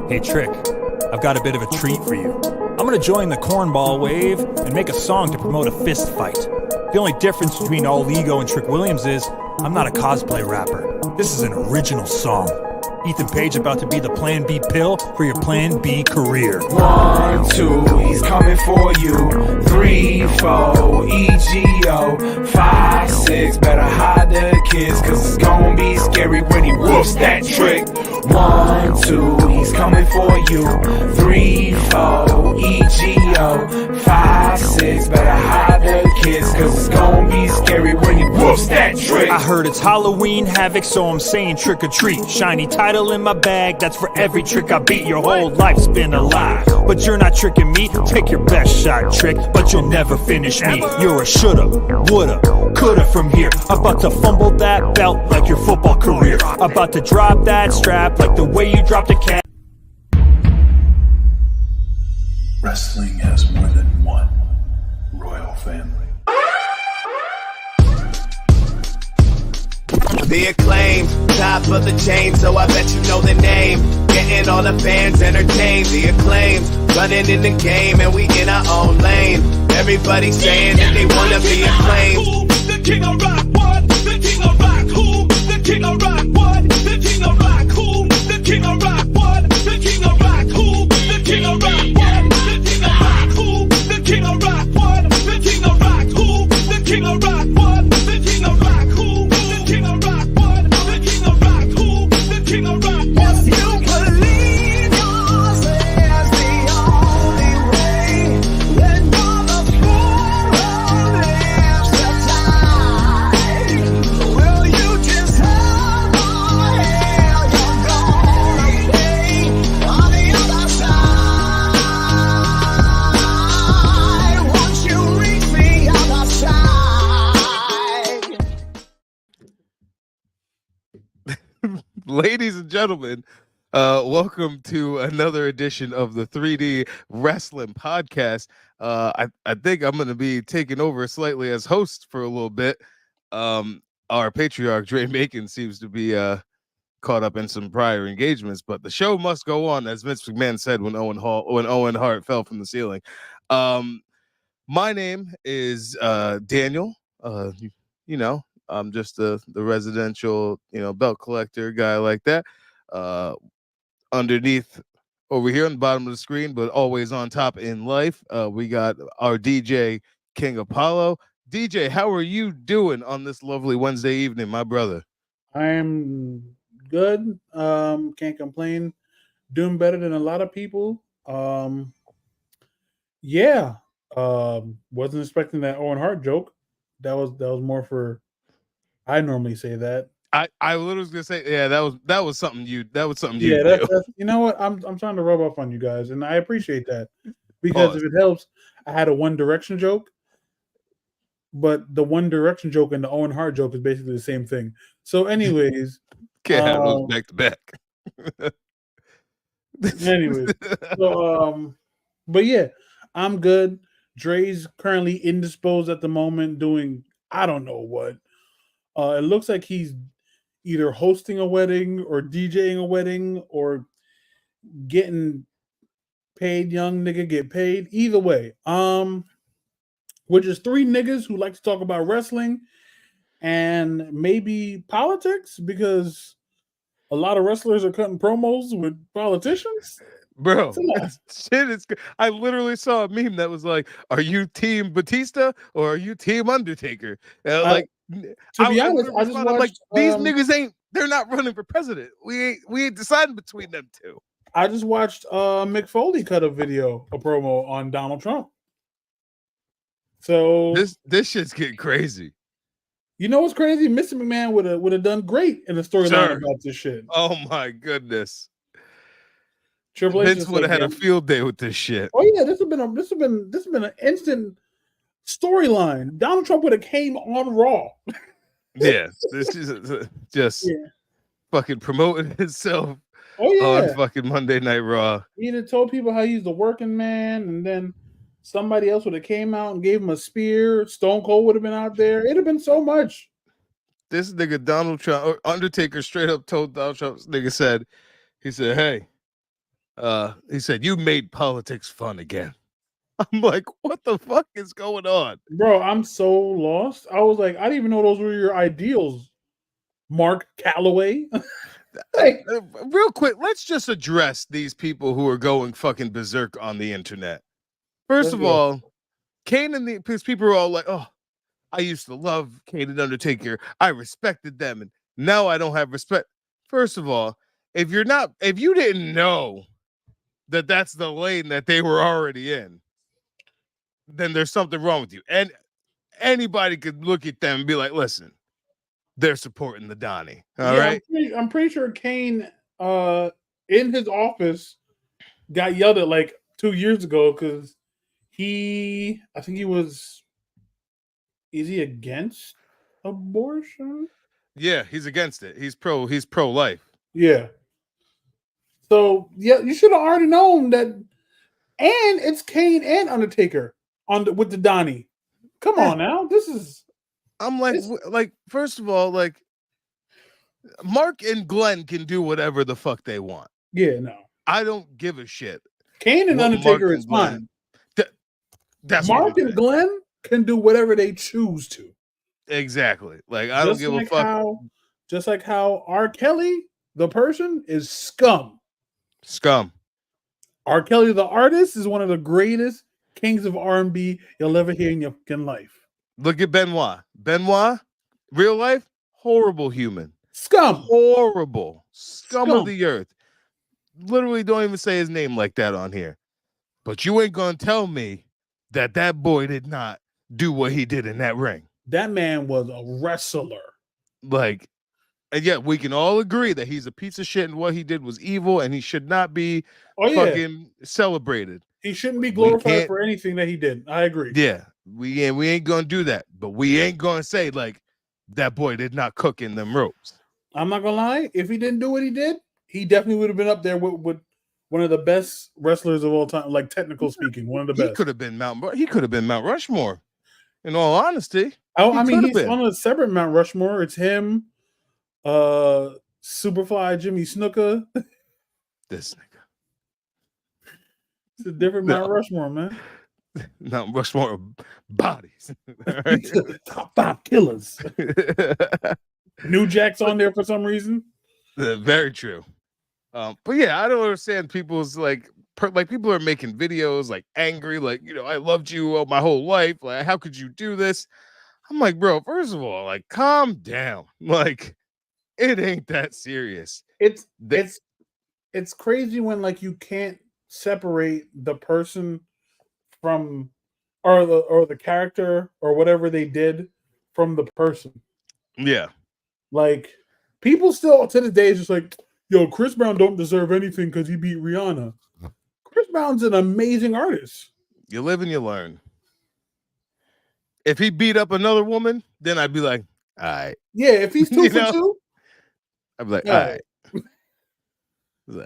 Hey Trick, I've got a bit of a treat for you. I'm gonna join the cornball wave and make a song to promote a fist fight. The only difference between All Ego and Trick Williams is I'm not a cosplay rapper. This is an original song. Ethan Page about to be the Plan B pill for your Plan B career. 1, 2, he's coming for you. 3, 4, EGO. 5, 6, better hide the kids, cause it's gonna be scary when he whoops that trick. 1, 2, he's coming for you. 3, 4, EGO. 5, 6, better hide the kids, cause it's gonna be scary when he whoops that trick. I heard it's Halloween Havoc, so I'm saying trick or treat. Shiny title in my bag, that's for every trick I beat. Your whole life's been a lie, but you're not tricking me. Take your best shot, Trick, but you'll never finish me. You're a shoulda, woulda, coulda from here. About to fumble that belt like your football career. About to drop that strap like the way you dropped a cat. Wrestling has more than one royal family. The acclaimed, top of the chain, so I bet you know the name. Getting all the fans entertained. The acclaimed, running in the game, and we in our own lane. Everybody saying that they wanna be acclaimed. The king of rock, what? The king of rock, who? The king of rock, what? The king of rock, who? The king of rock, what? The king of rock, who? The king of rock, what? The king of rock, who? The king of rock, what? The king of rock, who? The king of rock, what? The king of rock, who? The king of rock, what? The king of rock, who? The king of rock, what? If you believe yours is the only way, then you're the fool who lives to die. Will you deserve all hell you're gonna pay on the other side? Once you reach the other side. Ladies and gentlemen, welcome to another edition of the 3D Wrestling Podcast. I think I'm going to be taking over slightly as host for a little bit. Our patriarch, Dre Macon, seems to be caught up in some prior engagements, but the show must go on, as Vince McMahon said when Owen Hart fell from the ceiling. My name is Daniel. You know, I'm just the residential, belt collector guy like that. Underneath over here on the bottom of the screen, but always on top in life, we got our DJ King Apollo. DJ, how are you doing on this lovely Wednesday evening, my brother? I'm good. Can't complain. Doing better than a lot of people. Yeah. Wasn't expecting that Owen Hart joke. That was more for. I normally say that. I literally was gonna say, yeah, that was something you do. That's you know what? I'm trying to rub off on you guys, and I appreciate that because if it helps, I had a One Direction joke, but the One Direction joke and the Owen Hart joke is basically the same thing. So, anyways, can't have those back to back. Anyways, so but yeah, I'm good. Dre's currently indisposed at the moment, doing I don't know what. It looks like he's either hosting a wedding or DJing a wedding or getting paid. Young nigga get paid. Either way, we're just three niggas who like to talk about wrestling and maybe politics because a lot of wrestlers are cutting promos with politicians. Bro, shit is. I literally saw a meme that was like, "Are you Team Batista or are you Team Undertaker?" To be honest, I just watched, like these niggas they're not running for president. We ain't deciding between them two. I just watched Mick Foley cut a promo on Donald Trump. So this shit's getting crazy. You know what's crazy? Mr. McMahon would have done great in the storyline about this shit. Oh my goodness. Triple H Vince would have had a field day with this shit. Oh yeah, this has been an instant storyline. Donald Trump would have came on Raw. Yeah, this is just fucking promoting himself on fucking Monday Night Raw. He'd have told people how he's the working man, and then somebody else would have came out and gave him a spear. Stone Cold would have been out there. It'd have been so much. This nigga Donald Trump, or Undertaker, straight up told Donald Trump. He said, "Hey, He said, "You made politics fun again." I'm like, what the fuck is going on? Bro, I'm so lost. I was like, I didn't even know those were your ideals, Mark Calloway. Like, Real quick, let's just address these people who are going fucking berserk on the internet. First let's of go. all, Kane and because people are all like, "Oh, I used to love Kane and Undertaker. I respected them, and now I don't have respect." First of all, if you didn't know that that's the lane that they were already in, then there's something wrong with you. And anybody could look at them and be like, "Listen, they're supporting the Donnie." All Yeah, right. I'm pretty sure Kane in his office got yelled at like 2 years ago because I think he was, is he against abortion? Yeah, he's against it. He's pro life. Yeah. So yeah, you should have already known that. And it's Kane and Undertaker with the Donnie. Come Yeah. on now, this is I'm like, It's- first of all, like Mark and Glenn can do whatever the fuck they want. yeah, no. I don't give a shit. Kane and what Undertaker Mark is and Glenn- fine. That's Mark what I'm and Glenn can do whatever they choose to. saying. Exactly. Like I don't give a fuck. Just like how R. Kelly, the person, is scum. Scum. R. Kelly, the artist, is one of the greatest kings of R&B you'll ever hear in your fucking life. Look at Benoit. Benoit, real life, horrible human. Scum. Horrible. Scum Scum. of the earth. Literally don't even say his name like that on here. But you ain't gonna tell me that boy did not do what he did in that ring. That man was a wrestler. Like, and yet we can all agree that he's a piece of shit and what he did was evil and he should not be fucking celebrated. He shouldn't be We glorified can't- for anything that he did. I agree. Yeah, we ain't gonna do that, but we ain't gonna say like that boy did not cook in them ropes. I'm not gonna lie. If he didn't do what he did, he definitely would have been up there with one of the best wrestlers of all time. Like technical speaking, one of the He best. could have been Mount Rushmore. In all honesty, Oh, he I mean, could have he's been. on a separate Mount Rushmore. It's him, Superfly Jimmy Snuka. This nigga. It's a different No. Mount Rushmore, man. Mount Rushmore of bodies. All right? Top 5 killers. New Jack's on there for some reason. Very true. But yeah, I don't understand people's like people are making videos like angry, like, I loved you my whole life. Like, how could you do this? I'm like, bro, first of all, like, calm down. Like, it ain't that serious. It's crazy when like you can't separate the person from or the character or whatever they did from the person. Yeah. Like people still to this day is just like, yo, Chris Brown don't deserve anything because he beat Rihanna. Chris Brown's an amazing artist. You live and you learn. If he beat up another woman, then I'd be like, all right. Yeah, if he's 2 for 2, I'd be like, Yeah. all right.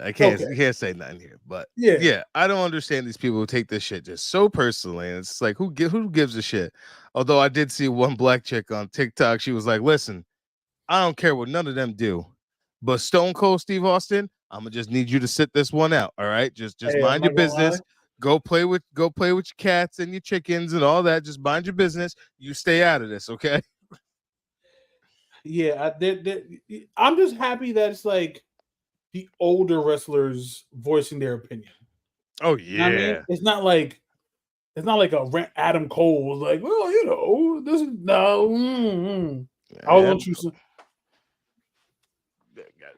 I can't Okay. can't say nothing here, but yeah. I don't understand these people who take this shit just so personally. And it's like, who gives a shit? Although I did see one black chick on TikTok, she was like, "Listen, I don't care what none of them do, but Stone Cold Steve Austin, I'm gonna just need you to sit this one out. All right, just Hey, mind I'm your not gonna business. lie. Go play with your cats and your chickens and all that. Just mind your business. You stay out of this, okay?" Yeah, I'm just happy that it's like the older wrestlers voicing their opinion. Oh You know what I mean? yeah. It's not like Adam Cole was like, well, this is no. I want you.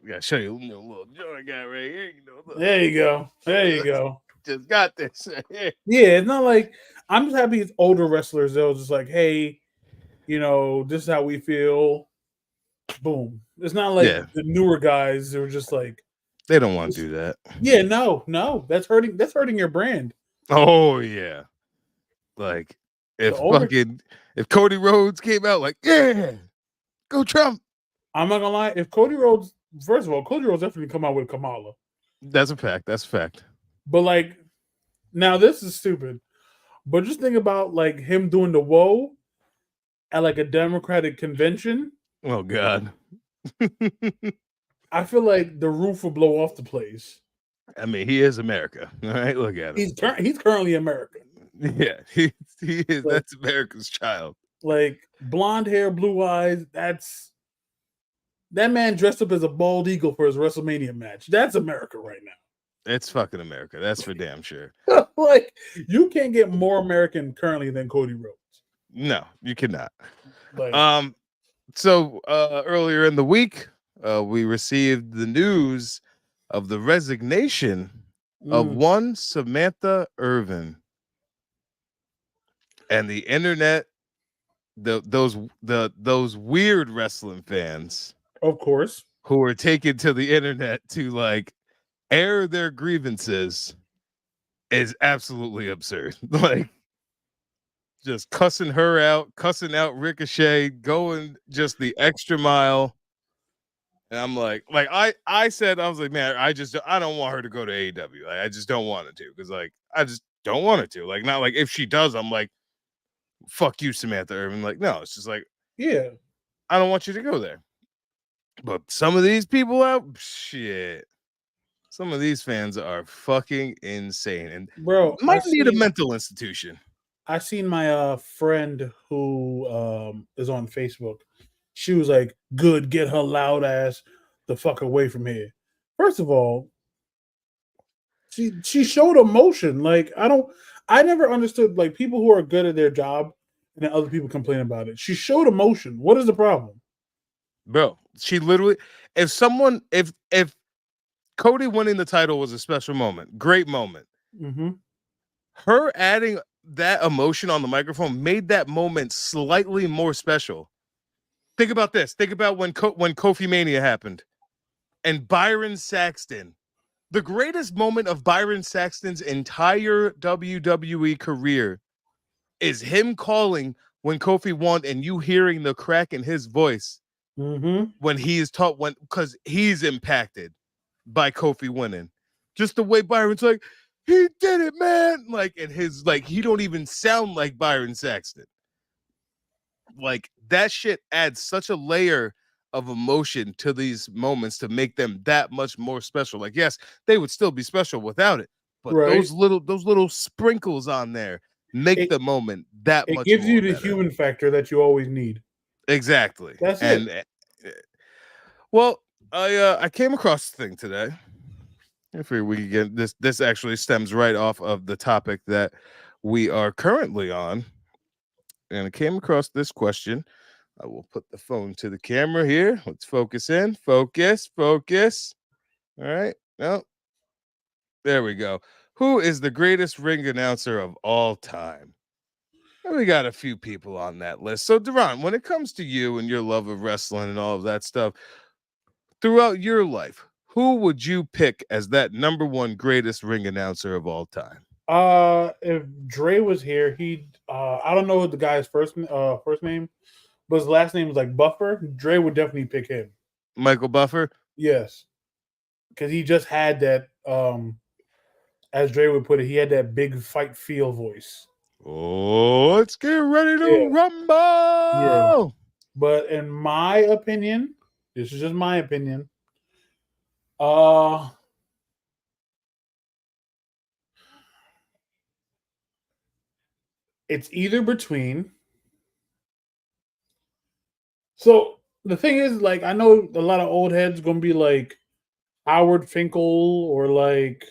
Gotta show you a little joint guy right here. Look, There you go. There you go. just got this. Yeah, it's not like I'm just happy it's older wrestlers. They'll just like, hey, this is how we feel. Boom. It's not like Yeah. the newer guys who are just like, They don't want to do that. yeah, no, that's hurting your brand. Oh yeah. Like if Cody Rhodes came out like, yeah, go Trump. I'm not gonna lie. If Cody Rhodes, first of all, Cody Rhodes definitely come out with Kamala. That's a fact. That's a fact. But like, now this is stupid. But just think about like him doing the whoa at like a Democratic convention. Oh God. I feel like the roof will blow off the place. I mean, he is America. All right, look at him. He's currently American. Yeah, he is. Like- That's America's child. Like blonde hair, blue eyes. That man dressed up as a bald eagle for his WrestleMania match. That's America right It's fucking America. That's for damn sure. now. Like you can't get more American currently than Cody Rhodes. No, you cannot. Like So earlier in the week, we received the news of the resignation of one Samantha Irvin, and the internet, those weird wrestling fans, of course. who are taken to the internet to like air their grievances, is absolutely absurd. Like just cussing her out, cussing out Ricochet, going just the extra mile. And I'm like I said, I was like, man, I don't want her to go to AEW. Like, I just don't want her to, because like I just don't want her to. Like, not like if she does, I'm like, fuck you, Samantha Irvin. Like, no, it's just like, Yeah. I don't want you to go there. But some of these people out, shit. Some of these fans are fucking insane and Bro, might need a mental institution. I seen my friend who is on Facebook. She was like, "Good, get her loud ass the fuck away from here." First of all, she showed emotion. Like I never understood like people who are good at their job and then other people complain about it. She showed emotion. What is the problem? Bro, she literally, if Cody winning the title was a special moment, great moment. Mm-hmm. Her adding that emotion on the microphone made that moment slightly more special. Think about this. Think about when Kofi Mania happened and Byron Saxton. The greatest moment of Byron Saxton's entire WWE career is him calling when Kofi won and you hearing the crack in his voice when he is taught, because he's impacted by Kofi winning. Just the way Byron's like, he did it, man. Like, and his, like, he don't even sound like Byron Saxton. Like, that shit adds such a layer of emotion to these moments to make them that much more special. Like, yes, they would still be special without it, but those little sprinkles on there make the moment that much. It gives you the better. human factor that you always need. Exactly. That's it. Well, I came across this thing today. If we get this actually stems right off of the topic that we are currently on, and I came across this question. I will put the phone to the camera here. Let's focus in. Focus. All right. No. There we go. Who is the greatest ring announcer of all time? And we got a few people on that list. So, Duran, when it comes to you and your love of wrestling and all of that stuff, throughout your life, who would you pick as that number one greatest ring announcer of all time? If Dre was here, I don't know the guy's first name, but his last name is like Buffer. Dre would definitely pick him. Michael Buffer? Yes. Because he just had that, as Dre would put it, he had that big fight feel voice. Oh, let's get ready to rumble. Yeah. But in my opinion, this is just my opinion. It's either between. So the thing is, like, I know a lot of old heads gonna be like Howard Finkel or like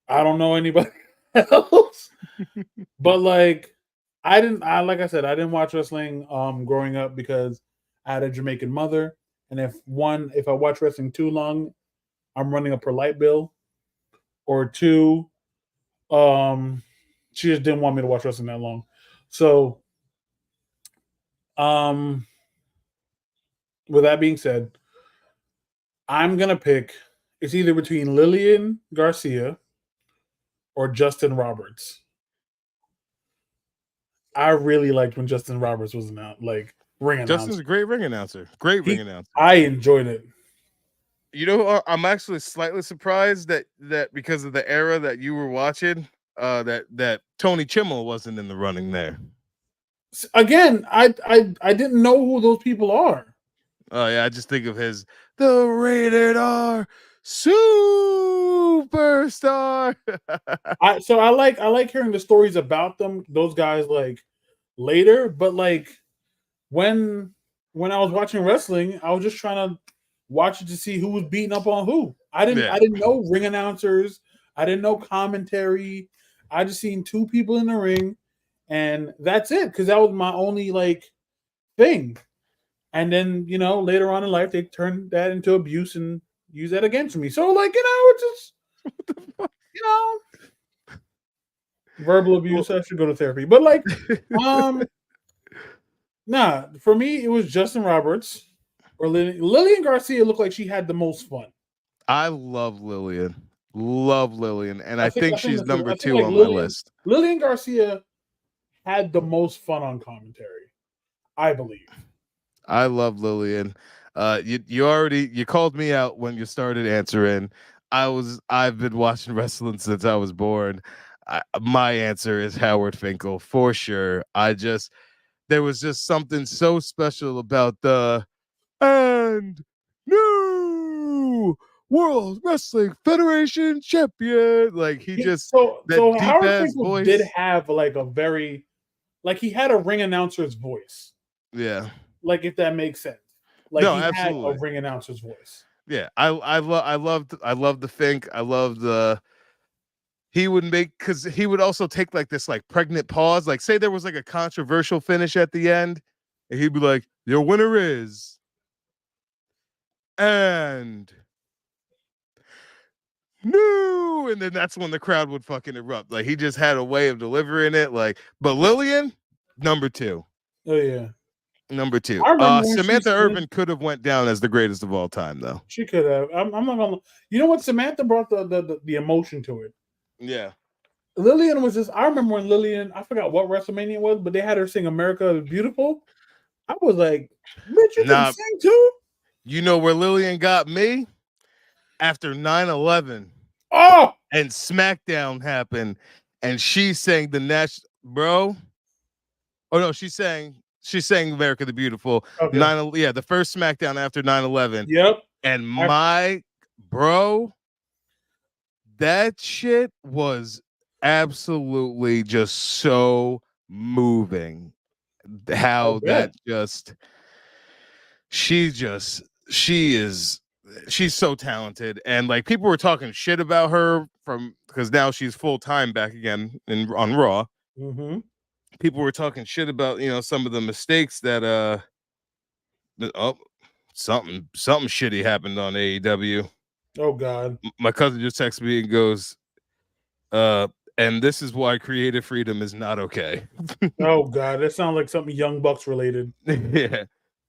I don't know anybody else. But like like I said, I didn't watch wrestling growing up because I had a Jamaican mother. And if I watch wrestling too long, I'm running up her light bill. Or two, she just didn't want me to watch wrestling that long. So with that being said, I'm gonna pick, it's either between Lillian Garcia or Justin Roberts. I really liked when Justin Roberts was ring announcer. Justin's a great ring announcer. Ring announcer. I enjoyed it. You know, I'm actually slightly surprised that because of the era that you were watching, that Tony Chimmel wasn't in the running there. Again, I didn't know who those people are. Oh yeah, I just think of the rated R superstar. I like hearing the stories about them, those guys like later, but like when I was watching wrestling, I was just trying to watch it to see who was beating up on who. I Yeah. didn't know ring announcers. I didn't know commentary. I just seen two people in the ring, and that's it. Because that was my only like thing. And then later on in life, they turned that into abuse and use that against me. So like it's just you know verbal abuse. I should go to therapy. But like nah, for me it was Justin Roberts or Lillian Garcia looked like she had the most fun. I love Lillian. Love Lillian. And I think she's that's it. number I think 2 like on my list. Lillian Garcia had the most fun on commentary, I believe. I love Lillian. You called me out when you started answering. I've been watching wrestling since I was born. My answer is Howard Finkel for sure. There was just something so special about the and new World Wrestling Federation champion. Like that deep Howard ass Finkel did voice. have like a very like he had a ring announcer's voice. Yeah. Like if that makes sense. Like No, he had a absolutely. ring announcer's voice. Yeah. I loved the Fink. I loved the he would make because he would also take like this like pregnant pause. Like say there was like a controversial finish at the end, and he'd be like, your winner is and no, and then that's when the crowd would fucking erupt. Like he just had a way of delivering it. Like, but Lillian, number 2. Oh yeah. Number 2. I remember when Samantha Irvin could have went down as the greatest of all time, though. she could have. I'm not gonna. You know what? Samantha brought the emotion to it. Yeah. Lillian was just. I remember when Lillian. I forgot what WrestleMania it was, but they had her sing "America is Beautiful." I was like, "Bitch, you can sing too." You know where Lillian got me? After 9/11. Oh, and SmackDown happened, and she sang the national bro. Oh no, she sang America the Beautiful. okay. The first SmackDown after 9/11. Yep. And my bro, that shit was absolutely just so moving. How that just she's so talented, and like people were talking shit about her from because now she's full time back again on Raw. Mm-hmm. People were talking shit about some of the mistakes that something shitty happened on AEW. Oh God. My cousin just texted me and goes, and this is why creative freedom is not okay. Oh God, that sounds like something Young Bucks related. Yeah.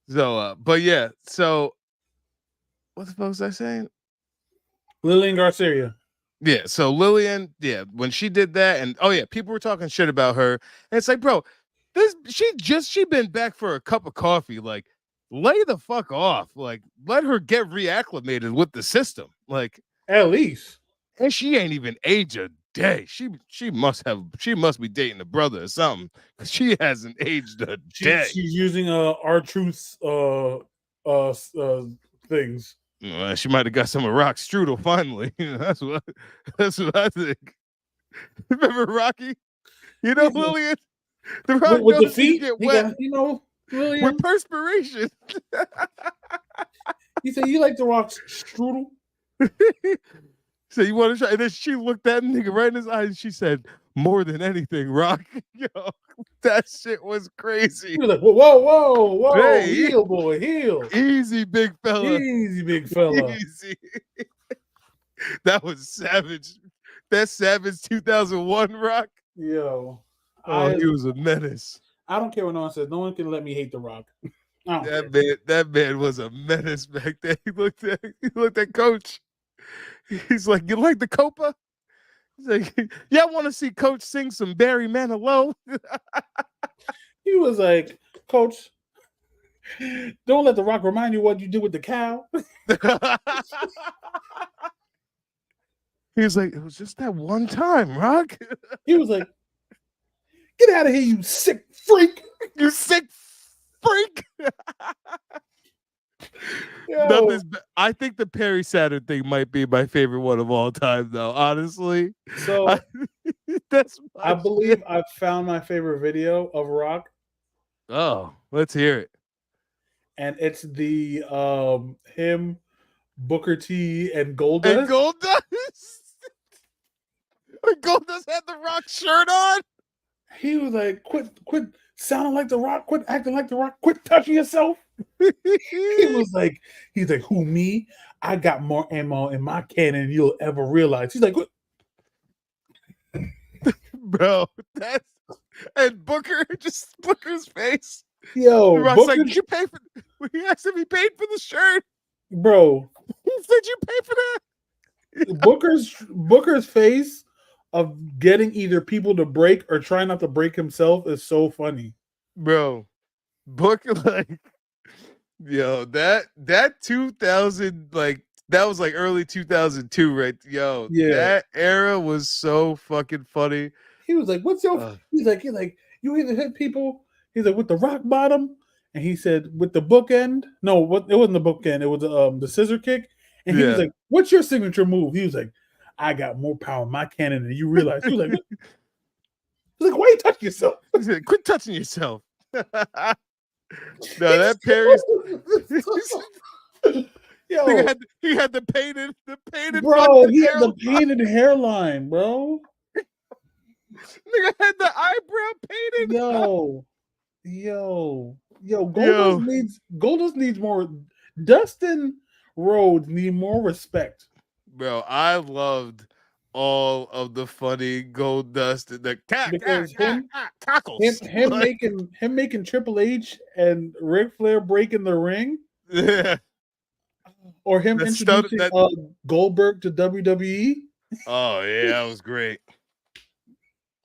So, but yeah. So, what the fuck was I saying? Lillian Garcia. Yeah. So Lillian, yeah, when she did that, and oh yeah, people were talking shit about her, and it's like, bro, she been back for a cup of coffee. Like, lay the fuck off. Like, let her get reacclimated with the system. Like, at least, and she ain't even aged a day. She must be dating a brother or something because she hasn't aged a day. She's using R-Truth's things. She might have got some of Rock strudel finally. That's what I think. Remember Rocky? Lillian, the Rock with the feet feet get wet. Lillian, with perspiration. He said, "You like the Rock's strudel?" So you want to try? And then she looked that nigga right in his eyes and she said, "More than anything, Rock." Yo, that shit was crazy. He was like, "Whoa, hey, heel boy, heel, easy, big fella, easy, big fella." Easy. That was savage. That savage 2001 Rock. Yo, he was a menace. I don't care what no one says. No one can let me hate the Rock. That man was a menace back then. He looked at Coach. He's like, "You like the Copa?" He's like, "Yeah, I want to see Coach sing some Barry Manilow." He was like, "Coach, don't let the Rock remind you what you did with the cow." He was like, "It was just that one time, Rock." He was like, "Get out of here, you sick freak! You sick freak!" Yo, Nothing's. I think the Perry Saturn thing might be my favorite one of all time, though. Honestly, so that's I my believe shit. I found my favorite video of Rock, Oh, let's hear it. and it's the him, Booker T, and And Goldust. Goldust. Goldust had the Rock shirt on. He was like, quit sounding like the Rock, quit acting like the Rock, quit touching yourself. He's like, who, me? I got more ammo in my cannon than you'll ever realize. He's like, what? Bro, that's and Booker's face. Yo, The Rock's Booker, like, did you pay for? He asked if he paid for the shirt. bro, He said, you pay for that? Booker's face of getting either people to break or trying not to break himself is so funny. Bro, Booker, like, yo, that 2000, like, that was like early 2002, right? Yo, Yeah. that era was so fucking funny. He was like, "What's your?" Uh. He's like, you either hit people. He's like, with the rock bottom, and he said with the bookend. No, what? It wasn't the bookend. It was the scissor kick. And he was Yeah. like, "What's your signature move?" He was like, "I got more power in my cannon than you realize." He was like, "He's like, why you touching yourself?" He said, quit touching yourself. No, that Perry's. Yo, he had the painted bro, fucking he had the hairline. painted hairline, bro. Nigga had the eyebrow painted. Yo, Goldust needs more. Dustin Rhodes need more respect. Bro, I loved all of the funny Goldust and the Because cockles. him Like, making Triple H and Ric Flair breaking the ring, yeah. or him That introducing Goldberg to WWE. Oh yeah, that was great.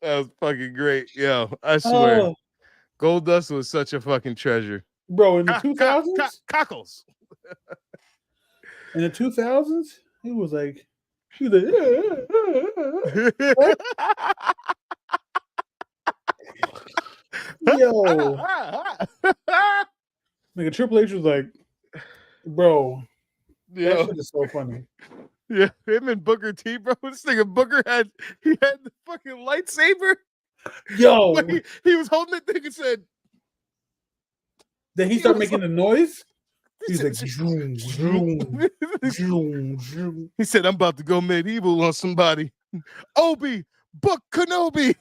That was fucking great. Yo, I swear. Oh, Goldust was such a fucking treasure. bro, in the 2000s, Cockles. in the 2000s, he was like, yo, nigga, Triple H was like, bro, that Yo, shit is so funny. yeah, him and Booker T, bro. This nigga Booker had the fucking lightsaber. Yo, Like, he was holding that thing and said, then he started was making the noise. he He's said, like, zoom, zoom, zoom, zoom. he said, I'm about to go medieval on somebody. Obi, Book Kenobi.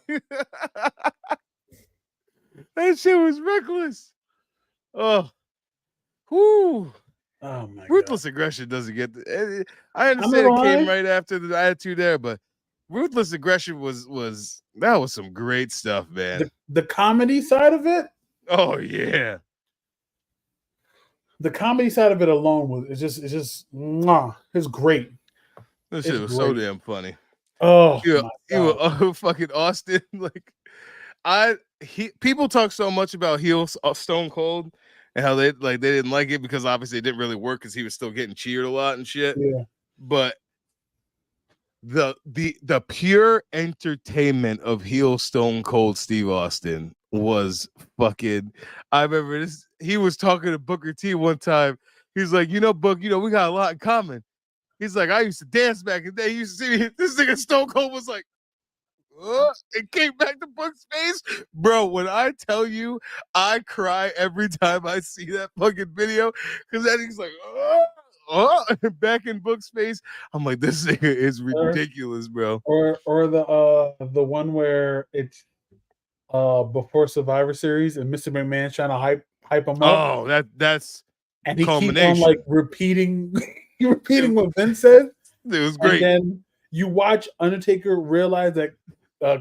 That shit was reckless. Oh, whoo. Oh my Ruthless aggression doesn't get. I I'm not understand it gonna came lie. right after the attitude there, but ruthless aggression was that was some great stuff, man. The comedy side of it, Oh yeah, the comedy side of it alone was it's mwah, it's great. this shit It's was so great. damn funny. Oh You my you god. were fucking Austin. Like people talk so much about heel Stone Cold and how they didn't like it because obviously it didn't really work because he was still getting cheered a lot and shit. Yeah. But the pure entertainment of heel Stone Cold Steve Austin was fucking. I remember this. He was talking to Booker T one time. He's like, Book, we got a lot in common. He's like, I used to dance back in the day. You used to see me. This nigga Stone Cold was like, it came back to Book's face. Bro, when I tell you, I cry every time I see that fucking video because then he's like, back in Book's face. I'm like, this nigga is ridiculous, bro. Or the one where it's before Survivor Series and Mr. McMahon's trying to hype him up. Oh, that's and he keeps on culmination. like repeating what Vince said. It was great. And then you watch Undertaker realize that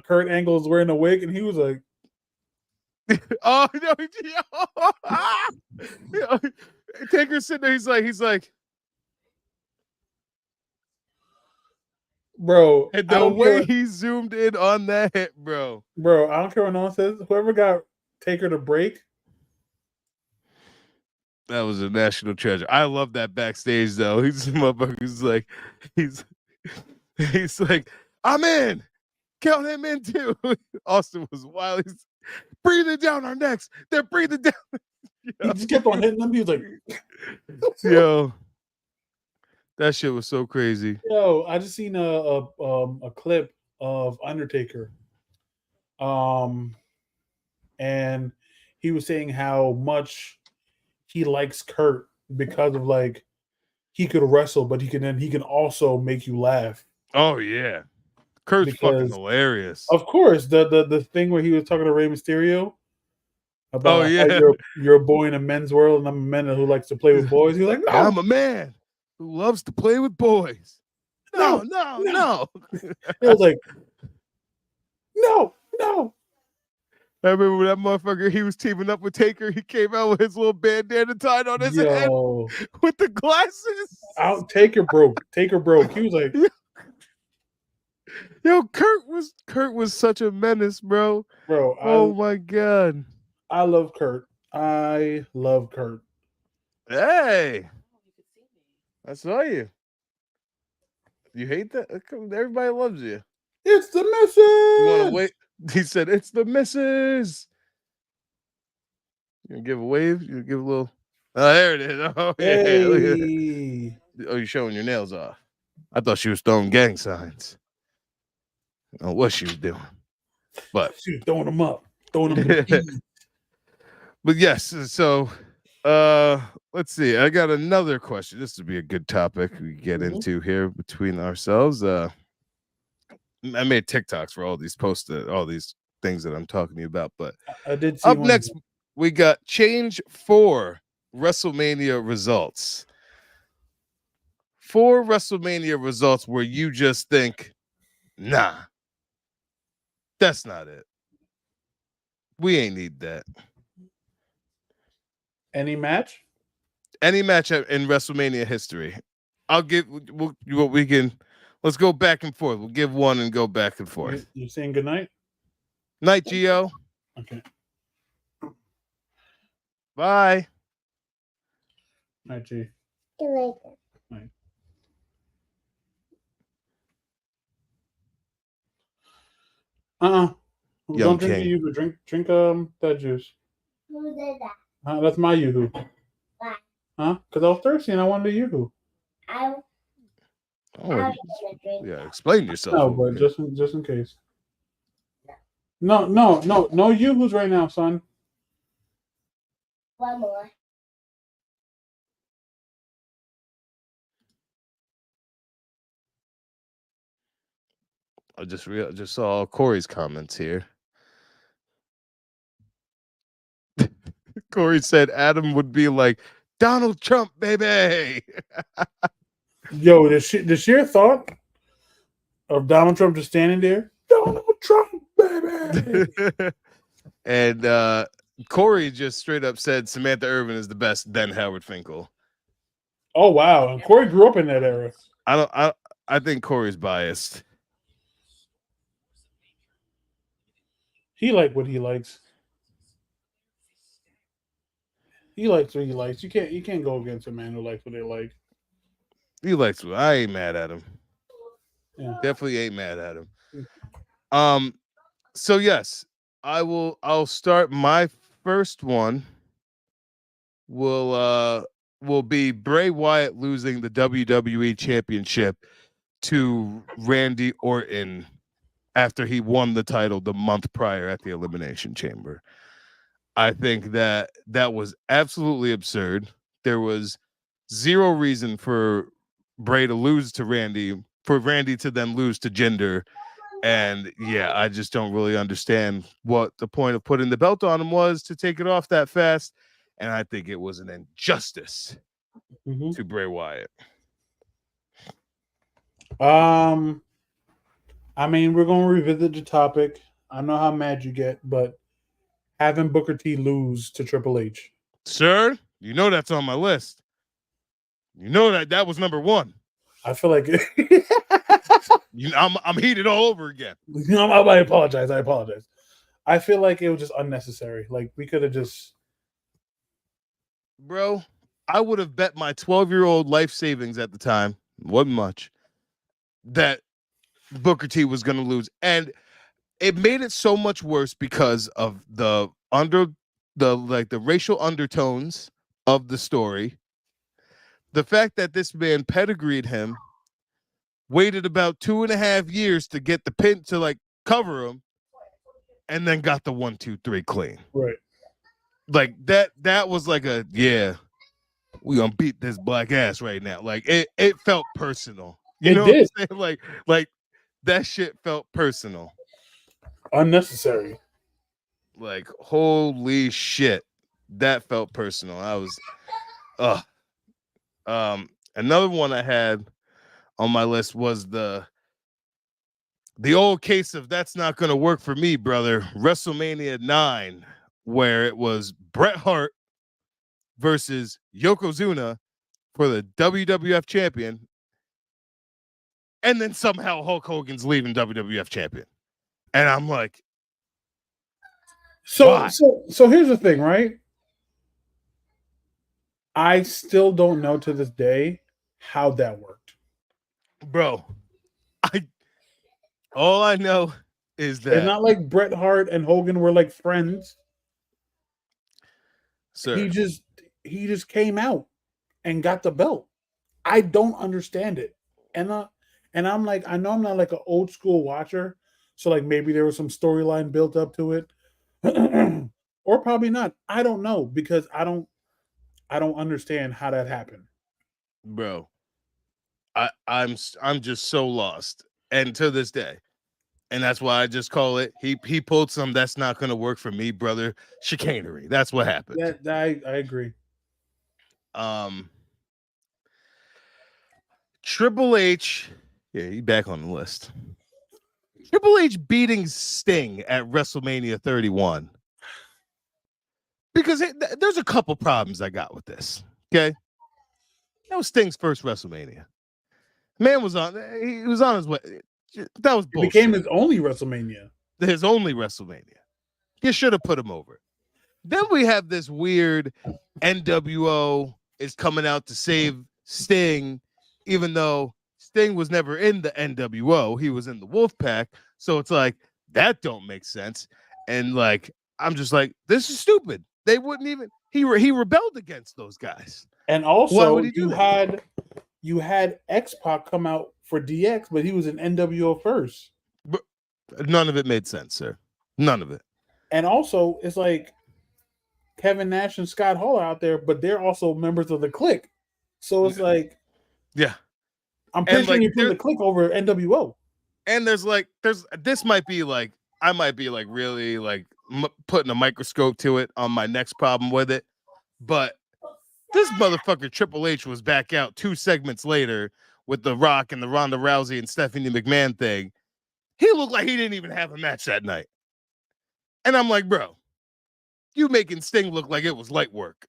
Kurt Angle is wearing a wig, and he was like, "Oh no!" Taker's sitting there. He's like, bro. And the way he zoomed in on that hit, bro. Bro, I don't care what no one says. Whoever got Taker to break. That was a national treasure. I love that backstage though. He's like, he's like, I'm in. Count him in too. Austin was wild. He's breathing down our necks. They're breathing down. He just kept on hitting them. He was like, Yo, that shit was so crazy. "Yo, I just seen a clip of Undertaker, and he was saying how much he likes Kurt because of like he could wrestle, but he can also make you laugh Oh yeah, Kurt's fucking because hilarious. of course the thing where he was talking to Rey Mysterio Oh about how yeah, you're a boy in a men's world and I'm a man who likes to play with boys. He's like, no, I'm a man who loves to play with boys. No, No, no, no. no. it was like, no. I remember when that motherfucker, he was teaming up with Taker. He came out with his little bandana tied on his head Yo, with the glasses. Taker broke. He was like, Yo, Kurt was such a menace, bro. bro, Oh my god. I love Kurt. I love Kurt. Hey, I saw you. You hate that? Everybody loves you. It's the You want to missus. wait? He said, "It's the missus." You gonna give a wave? You give a little. Oh, there it is. Oh yeah. Look at it. Hey, Oh, you're showing your nails off. I thought she was throwing gang signs. I don't know what she was doing, but she was throwing them up, throwing them. but yes. So, let's see. I got another question. This would be a good topic we get Mhm. into here between ourselves. I made TikToks for all these posts, all these things that I'm talking to you about. But I did see up one. next, we got change 4 WrestleMania results. 4 WrestleMania results where you just think, nah, that's not it. We ain't need that. Any match? Any match in WrestleMania history. I'll give what we can. Let's go back and forth. We'll give one and go back and forth. You saying good night? Night, Gio. Okay. Bye. Night, G. Night. Young Don't drink King. the yoo-hoo. Drink that juice. Who did that? That's my yoo-hoo. Why? Huh? Because I was thirsty and I wanted a yoo-hoo. I Oh, gonna drink. yeah. Explain yourself. No, over but here. just in case. No yoo-hoos right now, son. One more. I just saw Corey's comments here. Corey said Adam would be like Donald Trump, baby. Yo, the sheer thought of Donald Trump just standing there. Donald Trump, baby. And Corey just straight up said Samantha Irvin is the best, then Howard Finkel. Oh wow, and Corey grew up in that era. I think Corey's biased. He likes what he likes. He likes what he likes. You can't go against a man who likes what they like. He likes what I ain't mad at him. Yeah. Definitely ain't mad at him. So yes, I'll start. My first one will be Bray Wyatt losing the WWE championship to Randy Orton after he won the title the month prior at the Elimination Chamber. I think that was absolutely absurd. There was zero reason for Bray to lose to Randy, for Randy to then lose to Jinder. And yeah, I just don't really understand what the point of putting the belt on him was to take it off that fast. And I think it was an injustice to Bray Wyatt. I mean, we're gonna revisit the topic. I know how mad you get, but having Booker T lose to Triple H. Sir, you know that's on my list. You know that was number 1. I feel like I'm heated all over again. I apologize. I feel like it was just unnecessary. Like we could have just Bro, I would have bet my 12-year-old life savings at the time, wasn't much, that Booker T was going to lose. And it made it so much worse because of the the racial undertones of the story, the fact that this man pedigreed him, waited about 2.5 years to get the pin to like cover him, and then got the 1-2-3 clean. Right. Like that was like a we gonna beat this black ass right now. Like it felt personal. You It know did. what I'm saying? Like that shit felt personal. Unnecessary. Like holy shit. That felt personal. I was another one I had on my list was the old case of that's not gonna work for me, brother. WrestleMania 9, where it was Bret Hart versus Yokozuna for the WWF champion, and then somehow Hulk Hogan's leaving WWF champion, and I'm like, So why? so here's the thing, right? I still don't know to this day how that worked. Bro, all I know is It's that, not like Bret Hart and Hogan were like friends. sir, He just came out and got the belt. I don't understand it. And I'm like, I know I'm not like an old school watcher, so like maybe there was some storyline built up to it. Or probably not. I don't know because I don't understand how that happened. bro, I'm just so lost, and to this day, and that's why I just call it. He pulled some that's not gonna work for me, brother. Chicanery. That's what happened. That I agree. Triple H, yeah, he back on the list. Triple H beating Sting at WrestleMania 31. Because there's a couple problems I got with this. Okay. That was Sting's first WrestleMania. Man was he was on his way. That was It bullshit. became his only WrestleMania. His only WrestleMania. You should have put him over. Then we have this weird NWO is coming out to save Sting, even though Sting was never in the NWO. He was in the Wolfpack. So it's like, that don't make sense. And like, I'm just like, this is stupid. They wouldn't even, he rebelled against those guys. And Why also would he do that? you had X-Pac come out for DX, but he was in NWO first. None of it made sense, sir. None of it. And also, it's like Kevin Nash and Scott Hall are out there, but they're also members of the Clique. So it's like, yeah, I'm pretty sure like, you put the Clique over NWO. And this might be like, I might be like really like putting a microscope to it on my next problem with it, but this motherfucker Triple H was back out 2 segments later with The Rock and the Ronda Rousey and Stephanie McMahon thing. He looked like he didn't even have a match that night. And I'm like, bro, you making Sting look like it was light work.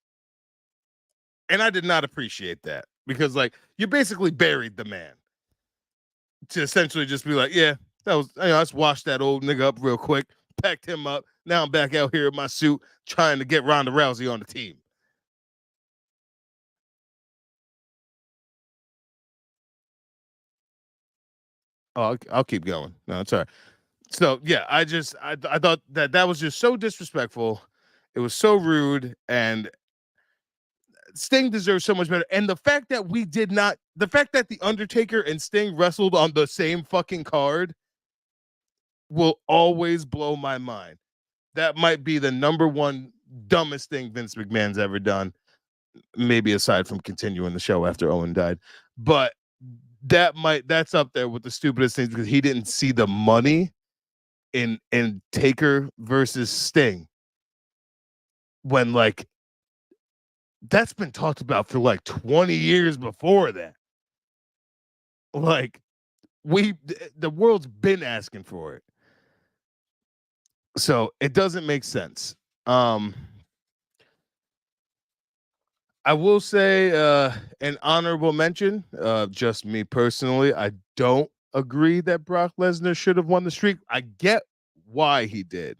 And I did not appreciate that because like you basically buried the man to essentially just be like, yeah, that was, let's wash that old nigga up real quick, packed him up. Now I'm back out here in my suit trying to get Ronda Rousey on the team. Oh, I'll keep going. No, it's all right. So yeah, I thought that was just so disrespectful. It was so rude, and Sting deserves so much better. And the fact that the Undertaker and Sting wrestled on the same fucking card will always blow my mind. That might be the number one dumbest thing Vince McMahon's ever done, maybe aside from continuing the show after Owen died. But that's up there with the stupidest things because he didn't see the money in Taker versus Sting when like that's been talked about for like 20 years before that. Like the world's been asking for it. So it doesn't make sense. I will say an honorable mention, just me personally. I don't agree that Brock Lesnar should have won the streak. I get why he did.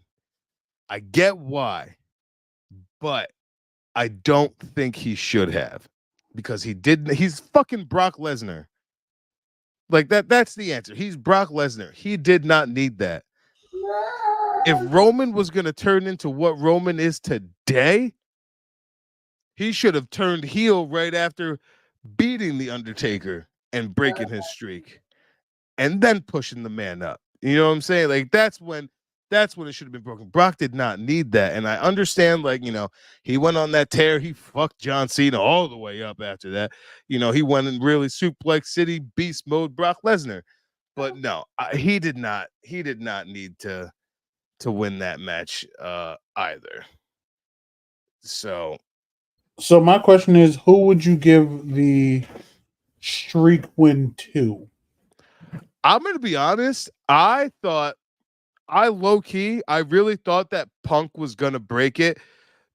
I get why. But I don't think he should have because he didn't. He's fucking Brock Lesnar. Like that's the answer. He's Brock Lesnar. He did not need that. if Roman was going to turn into what Roman is today, he should have turned heel right after beating the Undertaker and breaking his streak, and then pushing the man up. You know what I'm saying? Like that's when it should have been broken. Brock did not need that. And I understand, like, he went on that tear. He fucked John Cena all the way up after that. He went in really suplex city beast mode Brock Lesnar. But no, he did not need to win that match either. So So my question is, who would you give the streak win to? I'm gonna be honest. I really thought that Punk was gonna break it.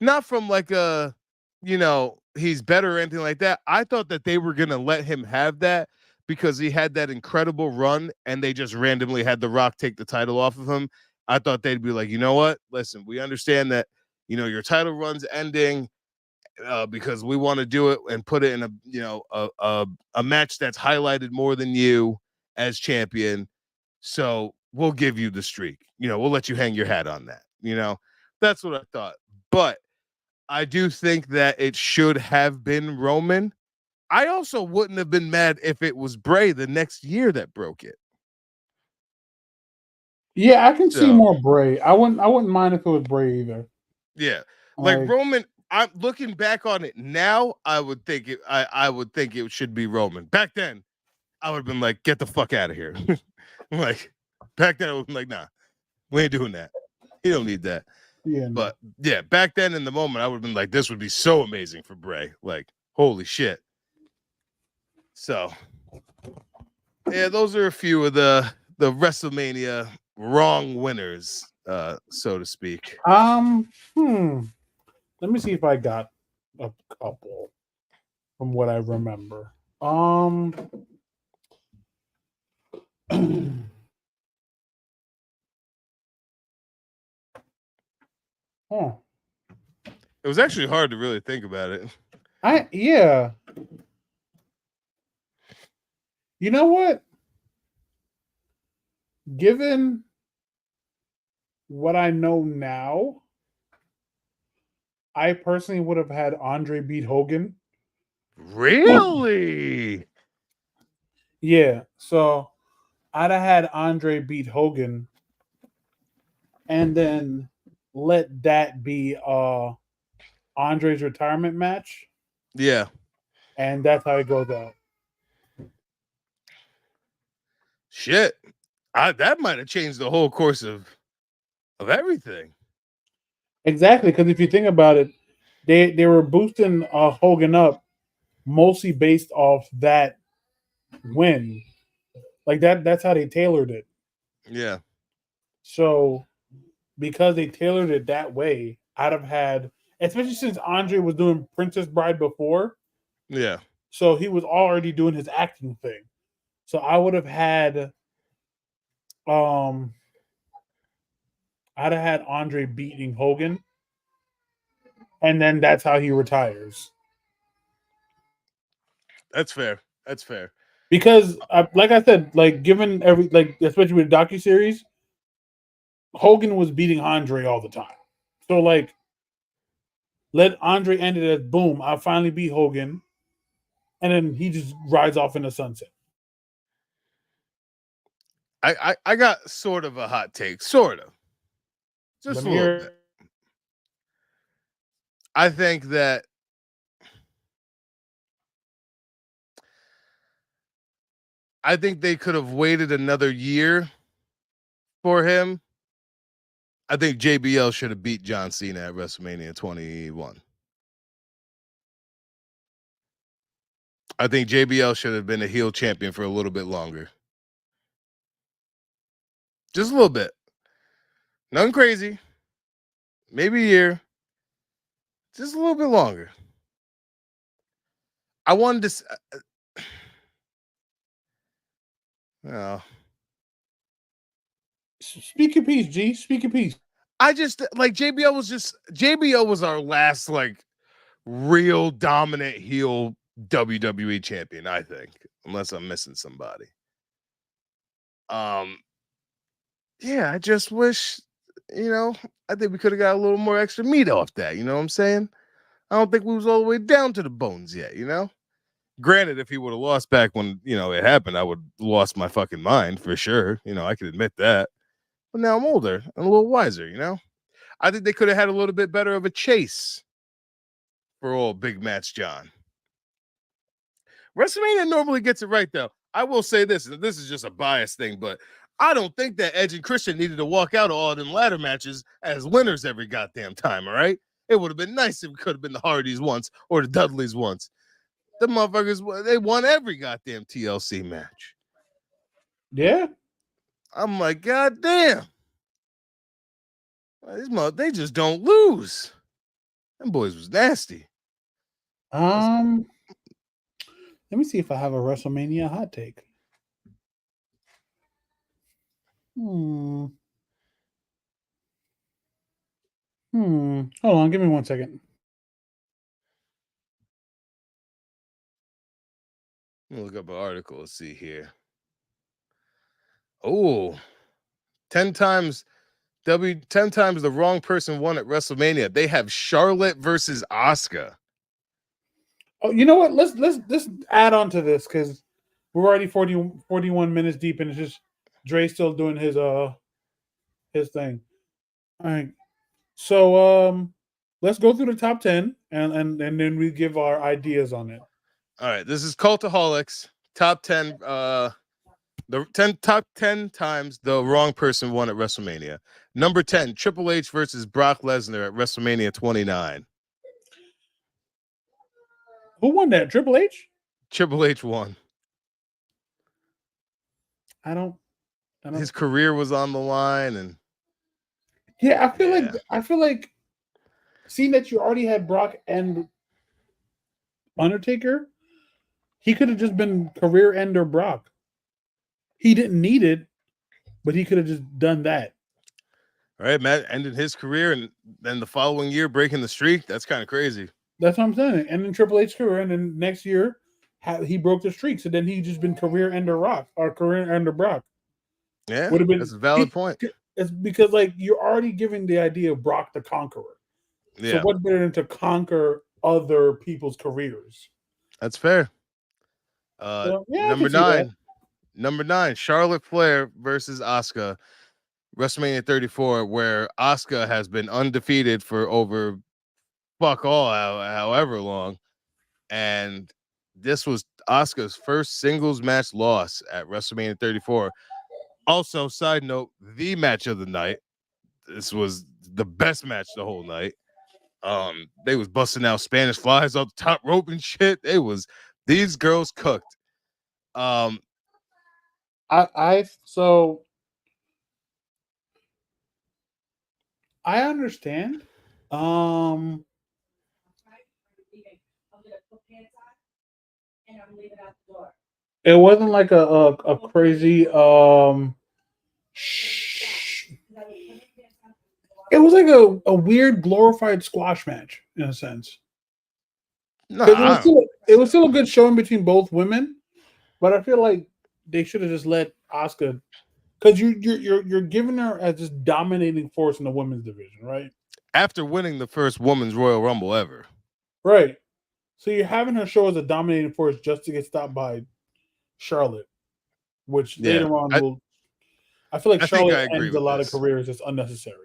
Not from like he's better or anything like that. I thought that they were gonna let him have that because he had that incredible run and they just randomly had The Rock take the title off of him. I thought they'd be like, you know what? Listen, we understand that your title run's ending because we want to do it and put it in a match that's highlighted more than you as champion. So we'll give you the streak. We'll let you hang your hat on that. That's what I thought. But I do think that it should have been Roman. I also wouldn't have been mad if it was Bray the next year that broke it. Yeah, I can see So more Bray. I wouldn't mind if it was Bray either. yeah, like Like, Roman. I'm looking back on it now. I would think it. I would think it should be Roman. Back then, I would have been like, get the fuck out of here. Like back then, I would have been like, nah, we ain't doing that. He don't need that. yeah, no. But yeah, back then in the moment, I would have been like, this would be so amazing for Bray. Like, holy shit. So yeah, those are a few of the WrestleMania wrong winners, so to speak. Let me see if I got a couple from what I remember. Huh. It was actually hard to really think about it. Yeah. You know what? Given what I know now, I personally would have had Andre beat Hogan. Really? Yeah, so I'd have had Andre beat Hogan and then let that be Andre's retirement match, Yeah. and that's how it goes out. Shit. That might have changed the whole course of everything. Exactly, because if you think about it, they were boosting Hogan up mostly based off that win. Like that's how they tailored it. Yeah. So because they tailored it that way, I'd have had, especially since Andre was doing Princess Bride before, Yeah. so he was already doing his acting thing. So I would have had I'd have had Andre beating Hogan, and then that's how he retires. That's fair. That's fair. Because, like I said, like given every especially with docu series, Hogan was beating Andre all the time. So like, let Andre end it as boom. I finally beat Hogan, and then he just rides off in the sunset. I got sort of a hot take. Sort of. Just Let a me little hear. bit. I think that they could have waited another year for him. I think JBL should have beat John Cena at WrestleMania 21. I think JBL should have been a heel champion for a little bit longer. Just a little bit. Nothing crazy. Maybe a year. Just a little bit longer. I wanted to. Oh. Speak your piece, G. Speak your piece. I just like JBL was our last like real dominant heel WWE champion, I think, unless I'm missing somebody. Yeah, I just wish you know, I think we could have got a little more extra meat off that. You know what I'm saying? I don't think we was all the way down to the bones yet. You know. Granted, if he would have lost back when it happened, I would have lost my fucking mind for sure. I could admit that. But now I'm older and a little wiser. I think they could have had a little bit better of a chase for old Big Match John. WrestleMania normally gets it right, though. I will say this, and this is just a bias thing, but I don't think that Edge and Christian needed to walk out of all them ladder matches as winners every goddamn time, all right? It would have been nice if it could have been the Hardys once or the Dudleys once. The motherfuckers, they won every goddamn TLC match. Yeah. I'm like, God damn. They just don't lose. Them boys was nasty. Let me see if I have a WrestleMania hot take. Hold on, give me 1 second. Let me look up an article. Let's see here. Oh, 10 times 10 times the wrong person won at WrestleMania. They have Charlotte versus Asuka. Oh, you know what? Let's add on to this because we're already 41 minutes deep, and it's just Dre still doing his thing. All right. So let's go through the top 10 and then we give our ideas on it. All right, this is Cultaholics top 10 top 10 times the wrong person won at WrestleMania. Number 10, Triple H versus Brock Lesnar at WrestleMania 29. Who won that? Triple H? Triple H won. I don't. His career was on the line, and yeah, I feel like seeing that you already had Brock and Undertaker, he could have just been career ender Brock. He didn't need it, but he could have just done that. All right, Matt ended his career, and then the following year breaking the streak. That's kind of crazy. That's what I'm saying. And then Triple H's career, and then next year he broke the streak, so then he just been career ender Rock or career ender Brock. Yeah, would have been that's a valid point. It's because you're already giving the idea of Brock the Conqueror. Yeah. So what better than to conquer other people's careers? That's fair. Number nine, Charlotte Flair versus Asuka, WrestleMania 34, where Asuka has been undefeated for over however long, and this was Asuka's first singles match loss at WrestleMania 34. Also, side note, the match of the night. This was the best match the whole night. They was busting out Spanish flies up the top rope and shit. These girls cooked. I understand. It wasn't like a crazy it was like a weird glorified squash match in a sense. No, it was still a good showing between both women, but I feel like they should have just let Asuka, because you're giving her as this dominating force in the women's division, right? After winning the first women's Royal Rumble ever. Right. So you're having her show as a dominating force just to get stopped by Charlotte, which later on I feel like Charlotte ends a lot of careers. It's unnecessary.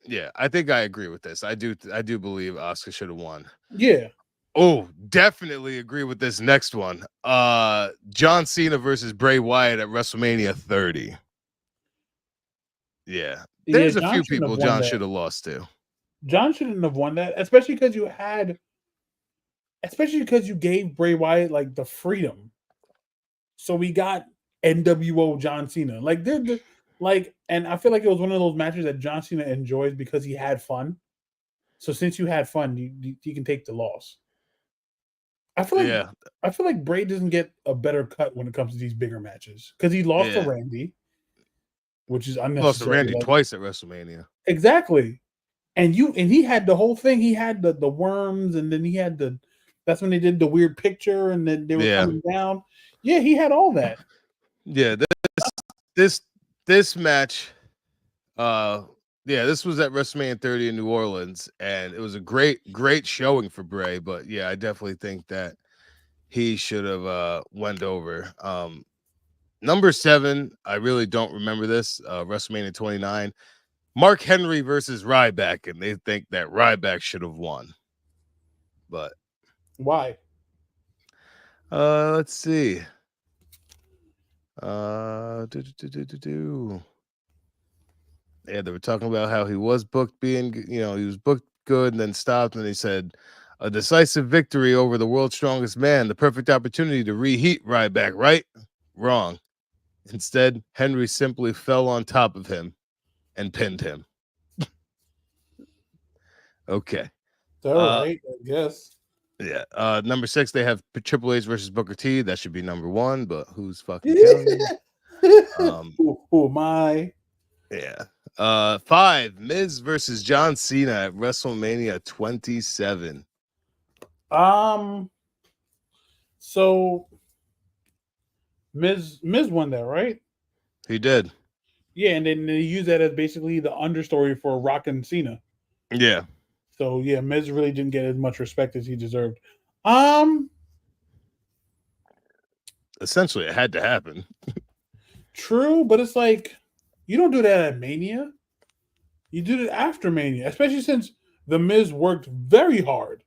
Yeah, I think I agree with this. I do believe Asuka should have won. Yeah. Oh, definitely agree with this next one. John Cena versus Bray Wyatt at WrestleMania 30. Yeah. There's a few people John should have lost to. John shouldn't have won that, especially because you gave Bray Wyatt like the freedom. So we got NWO John Cena. And I feel like it was one of those matches that John Cena enjoys because he had fun. So since you had fun, you can take the loss. I feel like Bray doesn't get a better cut when it comes to these bigger matches because he lost to Randy, which is unnecessary. Lost to Randy twice at WrestleMania. Exactly. And he had the whole thing. He had the worms, and then he had that's when they did the weird picture, and then they were coming down. Yeah, he had all that. Yeah, this match Yeah, this was at WrestleMania 30 in New Orleans, and it was a great showing for Bray. But yeah, I definitely think that he should have went over. Number 7, I really don't remember this. WrestleMania 29, Mark Henry versus Ryback, and they think that Ryback should have won. But Why? let's see. Yeah, they were talking about how he was booked he was booked good and then stopped, and he said a decisive victory over the world's strongest man, the perfect opportunity to reheat Ryback, right? Wrong. Instead, Henry simply fell on top of him and pinned him. Okay. All right, I guess. Yeah. Number 6, they have Triple H versus Booker T. That should be number 1, but who's fucking counting? Who am I? Yeah. 5, Miz versus John Cena at WrestleMania 27. So Miz won that, right? He did. Yeah, and then they use that as basically the understory for Rock and Cena. Yeah. So yeah, Miz really didn't get as much respect as he deserved. Essentially, it had to happen. True, but it's like you don't do that at Mania. You did it after Mania, especially since the Miz worked very hard.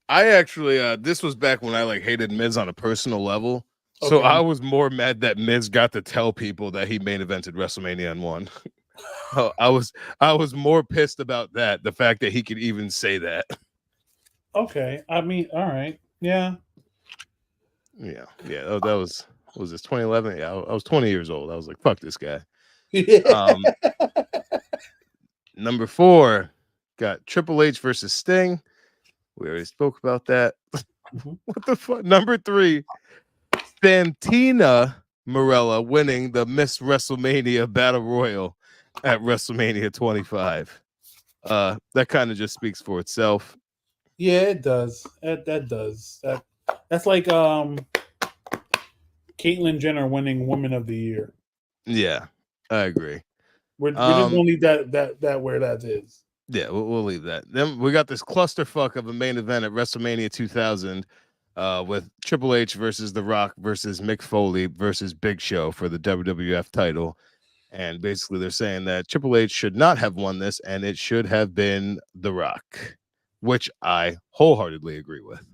I actually, this was back when I like hated Miz on a personal level. So Okay. I was more mad that Miz got to tell people that he main evented WrestleMania and won. Oh, I was more pissed about that, the fact that he could even say that. Okay, I mean, all right, yeah. Yeah. Oh, that was what was this 2011? Yeah, I was 20 years old. I was like, fuck this guy. Number 4 got Triple H versus Sting. We already spoke about that. What the fuck? Number 3, Santina Morella winning the Miss WrestleMania Battle Royal at WrestleMania 25. That kind of just speaks for itself. Yeah, it does. That does. That's like Caitlyn Jenner winning Woman of the Year. Yeah, I agree. We're just gonna leave that where that is. Yeah, we'll leave that. Then we got this clusterfuck of a main event at WrestleMania 2000 with Triple H versus The Rock versus Mick Foley versus Big Show for the WWF title. And basically they're saying that Triple H should not have won this and it should have been The Rock, which I wholeheartely agree with.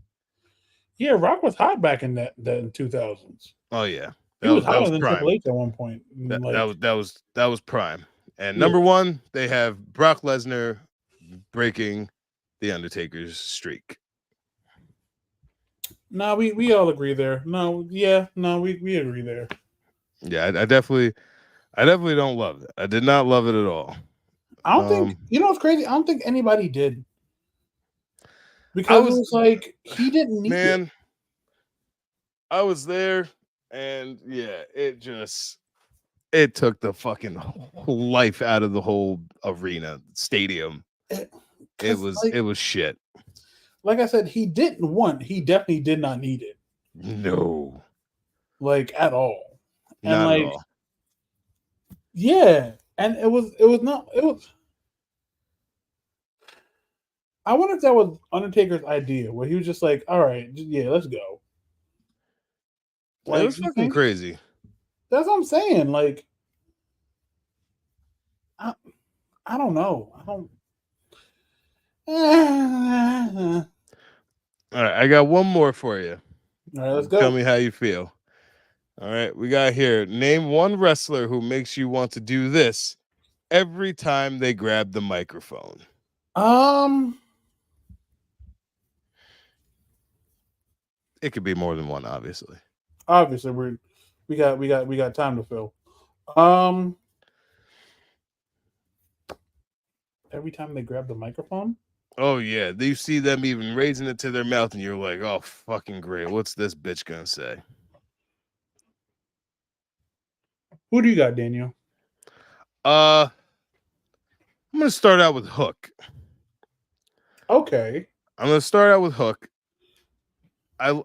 Yeah, Rock was hot back in that in 2000s. Oh yeah. He was hotter than prime. Triple H at one point. That was prime. And number 1, they have Brock Lesnar breaking the Undertaker's streak. No, we all agree there. We agree there. Yeah, I definitely don't love it. I did not love it at all. I don't think what's crazy. I don't think anybody did because it was like he didn't need it. I was there, and yeah, it took the fucking life out of the whole arena stadium. It was shit. Like I said, he didn't want. He definitely did not need it. No, like at all. And not like, at all. Yeah, and it was not. It was. I wonder if that was Undertaker's idea, where he was just like, "All right, yeah, let's go." Like, it was fucking crazy. That's what I'm saying. Like, I don't know. I don't. All right, I got one more for you. All right, let's go. Tell me how you feel. All right, we got here. Name one wrestler who makes you want to do this every time they grab the microphone. It could be more than one, obviously. Obviously, we got time to fill. Every time they grab the microphone. Oh yeah, you see them even raising it to their mouth, and you're like, "Oh, fucking great! What's this bitch gonna say?" Who do you got, Daniel? I'm gonna start out with Hook. Okay. I'm gonna start out with Hook. I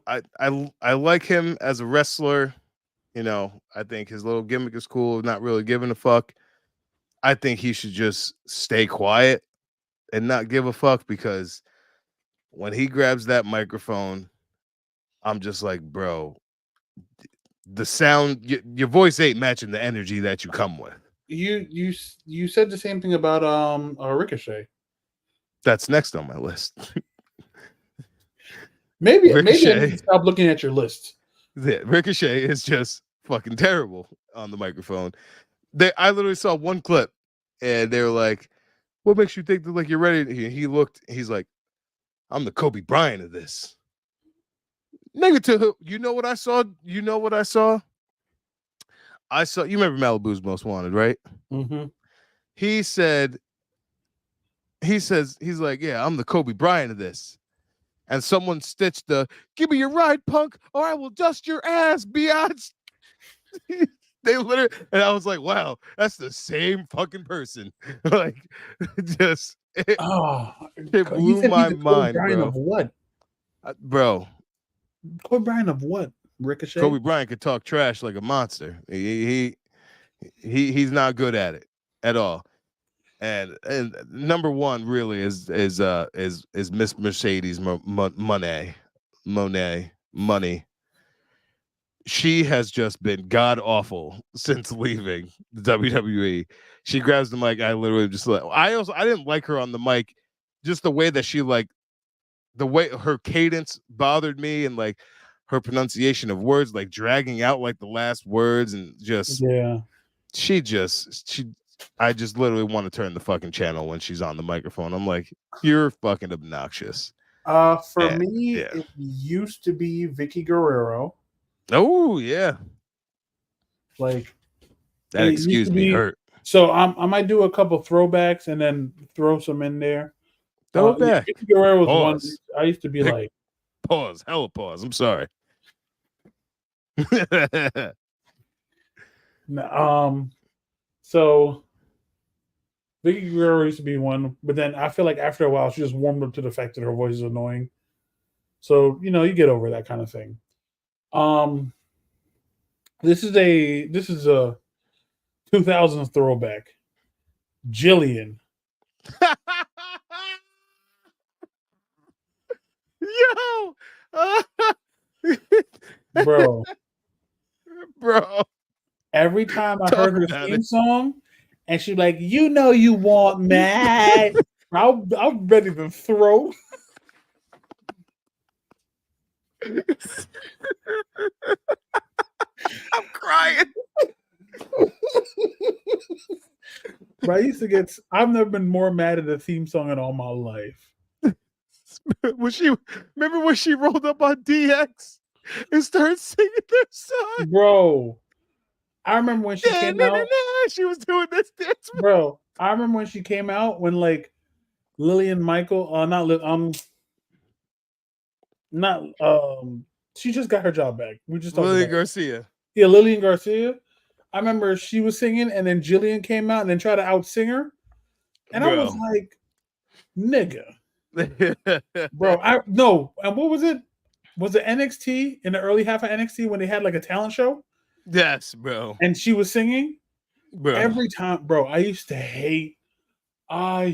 like him as a wrestler. You know, I think his little gimmick is cool. Not really giving a fuck. I think he should just stay quiet and not give a fuck, because when he grabs that microphone, I'm just like, bro, the sound, your voice ain't matching the energy that you come with. You said the same thing about Ricochet. That's next on my list. Maybe I need Ricochet. to stop looking at your list. Yeah, Ricochet is just fucking terrible on the microphone. I literally saw one clip, and they were like, "What makes you think that like you're ready?" He looked. He's like, "I'm the Kobe Bryant of this." Nigga, you know what I saw? You know what I saw? I saw. You remember Malibu's Most Wanted, right? Mm-hmm. He said. He's like, "Yeah, I'm the Kobe Bryant of this." And someone stitched the "Give me your ride, punk, or I will dust your ass, biatch." They literally, and I was like, wow, that's the same fucking person. Like, just it Oh, he blew said he's my the Kobe mind, Bryant bro. of what? Bro, Kobe Bryant of what? Ricochet. Kobe Bryant could talk trash like a monster. He's not good at it at all. And number one really is Miss Mercedes Money. She has just been god awful since leaving the WWE. She grabs the mic. I literally just like, I didn't like her on the mic, just the way that she like the way her cadence bothered me, and like her pronunciation of words, like dragging out like the last words, and just Yeah. she I just literally want to turn the fucking channel when she's on the microphone. I'm like, you're fucking obnoxious. For And, me, yeah. it used to be Vicky Guerrero. Oh yeah, Like that it used excuse to me be. hurt. So I might do a couple throwbacks and then throw some in there. Throw it Yeah, back. Vicky Guerrero was one. Pause. I used to be Pick- like, Pause. Hella pause. I'm sorry. so Vicky Guerrero used to be one, but then I feel like after a while she just warmed up to the fact that her voice is annoying. So you get over that kind of thing. This is a 2000s throwback. Jillian. Yo, Bro. bro. Every time I Talk heard her about theme it. song, and she's like, you want mad. I'm ready to throw. I'm crying. But I've never been more mad at a theme song in all my life. Remember when she rolled up on DX and started singing their song? Bro, I remember when she came out. She was doing this dance. Bro, I remember when she came out when like Lillian Michael, she just got her job back. We just talked Lily about it. Garcia. Yeah, Lillian Garcia. I remember she was singing, and then Jillian came out and then tried to out-sing her, and I was like, "Nigga, bro." No, and what was it? Was it NXT in the early half of NXT when they had like a talent show? Yes, bro. And she was singing Bro. every time, bro. I used to hate. Oh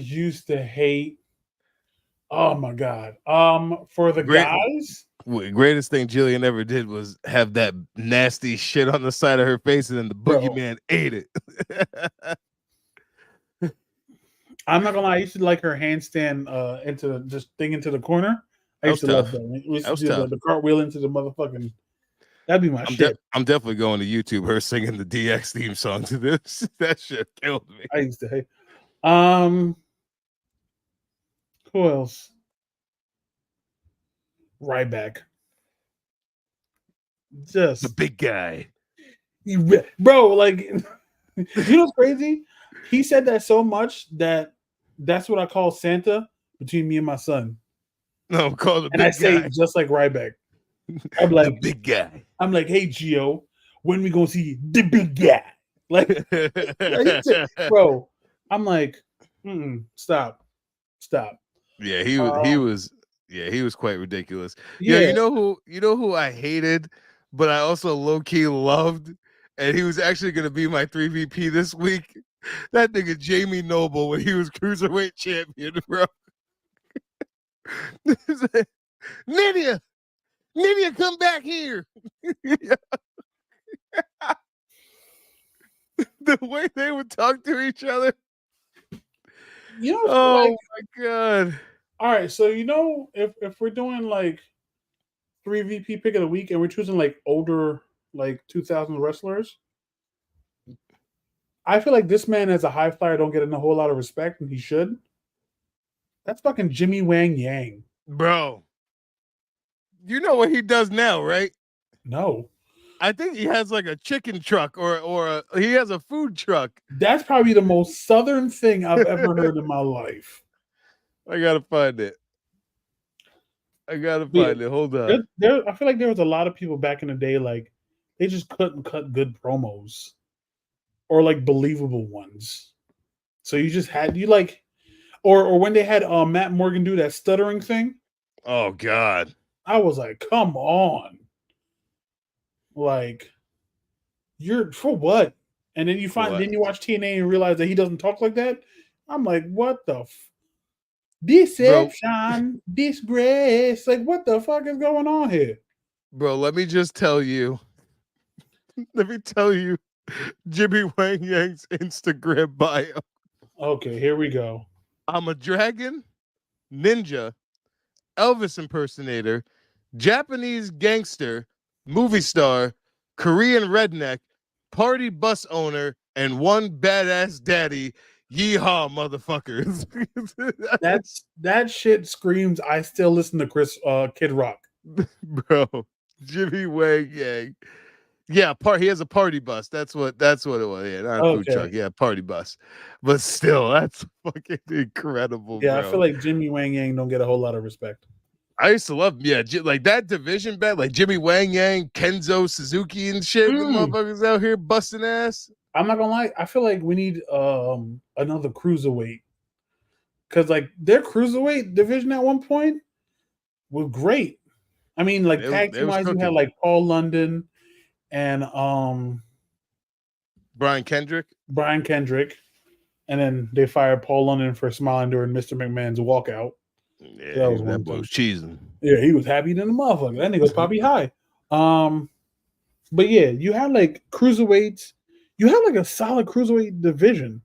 my god. For the guys. Greatest thing Jillian ever did was have that nasty shit on the side of her face, and then the boogeyman ate it. I'm not gonna lie, I used to like her handstand into the corner. I used to love that. We used to do the cartwheel into the motherfucking. That'd be my shit. I'm definitely going to YouTube her singing the DX theme song to this. That shit killed me. I used to hate. Who else? Ryback. Just the big guy. Bro, like you know what's crazy? He said that so much that's what I call Santa between me and my son. No, I'm called the big guy. And I say just like Ryback. I'm like the big guy. I'm like, hey Gio, when we gonna see the big guy? Like, bro, I'm like, stop. Yeah, he was quite ridiculous. Yeah, you know who I hated, but I also low key loved, and he was actually gonna be my 3VP this week. That nigga Jamie Noble when he was cruiserweight champion, bro. Nydia, come back here. The way they would talk to each other. You know, Oh like, my god. all right, so if we're doing like 3 VP pick of the week and we're choosing like older like 2000 wrestlers, I feel like this man as a high flyer don't get a whole lot of respect, and he should. That's fucking Jimmy Wang Yang. Bro. You know what he does now, right? No, I think he has like a chicken truck or he has a food truck. that's probably the most southern thing I've ever heard in my life. I gotta find it. Hold on. I feel like there was a lot of people back in the day, like they just couldn't cut good promos or like believable ones. So you just had you like, or when they had Matt Morgan do that stuttering thing, Oh god. I was like, come on, like you're for what? And then What? then you watch TNA and realize that he doesn't talk like that. I'm like, what the deception, disgrace? Like, what the fuck is going on here? Bro, let me just tell you. Let me tell you Jimmy Wang Yang's Instagram bio. Okay, here we go. I'm a dragon, ninja, Elvis impersonator, Japanese gangster, movie star, Korean redneck, party bus owner, and one badass daddy. Yeehaw, motherfuckers. That shit screams. I still listen to Kid Rock. Bro, Jimmy Wang Yang. Yeah, he has a party bus. That's what it was. Yeah, not a food Okay. truck. Yeah, party bus. But still, that's fucking incredible. Yeah, bro. I feel like Jimmy Wang Yang don't get a whole lot of respect. I used to love, like that division bet, like Jimmy Wang Yang, Kenzo Suzuki and shit. The motherfuckers out here busting ass. I'm not gonna lie. I feel like we need another cruiserweight, because like their cruiserweight division at one point was great. I mean, like tag team wise, you had like Paul London and Brian Kendrick, and then they fired Paul London for smiling during Mr. McMahon's walkout. Yeah, that boy was cheesing. Yeah, he was happy than the motherfucker. That nigga was probably high. But yeah, you had like cruiserweights. You had like a solid cruiserweight division.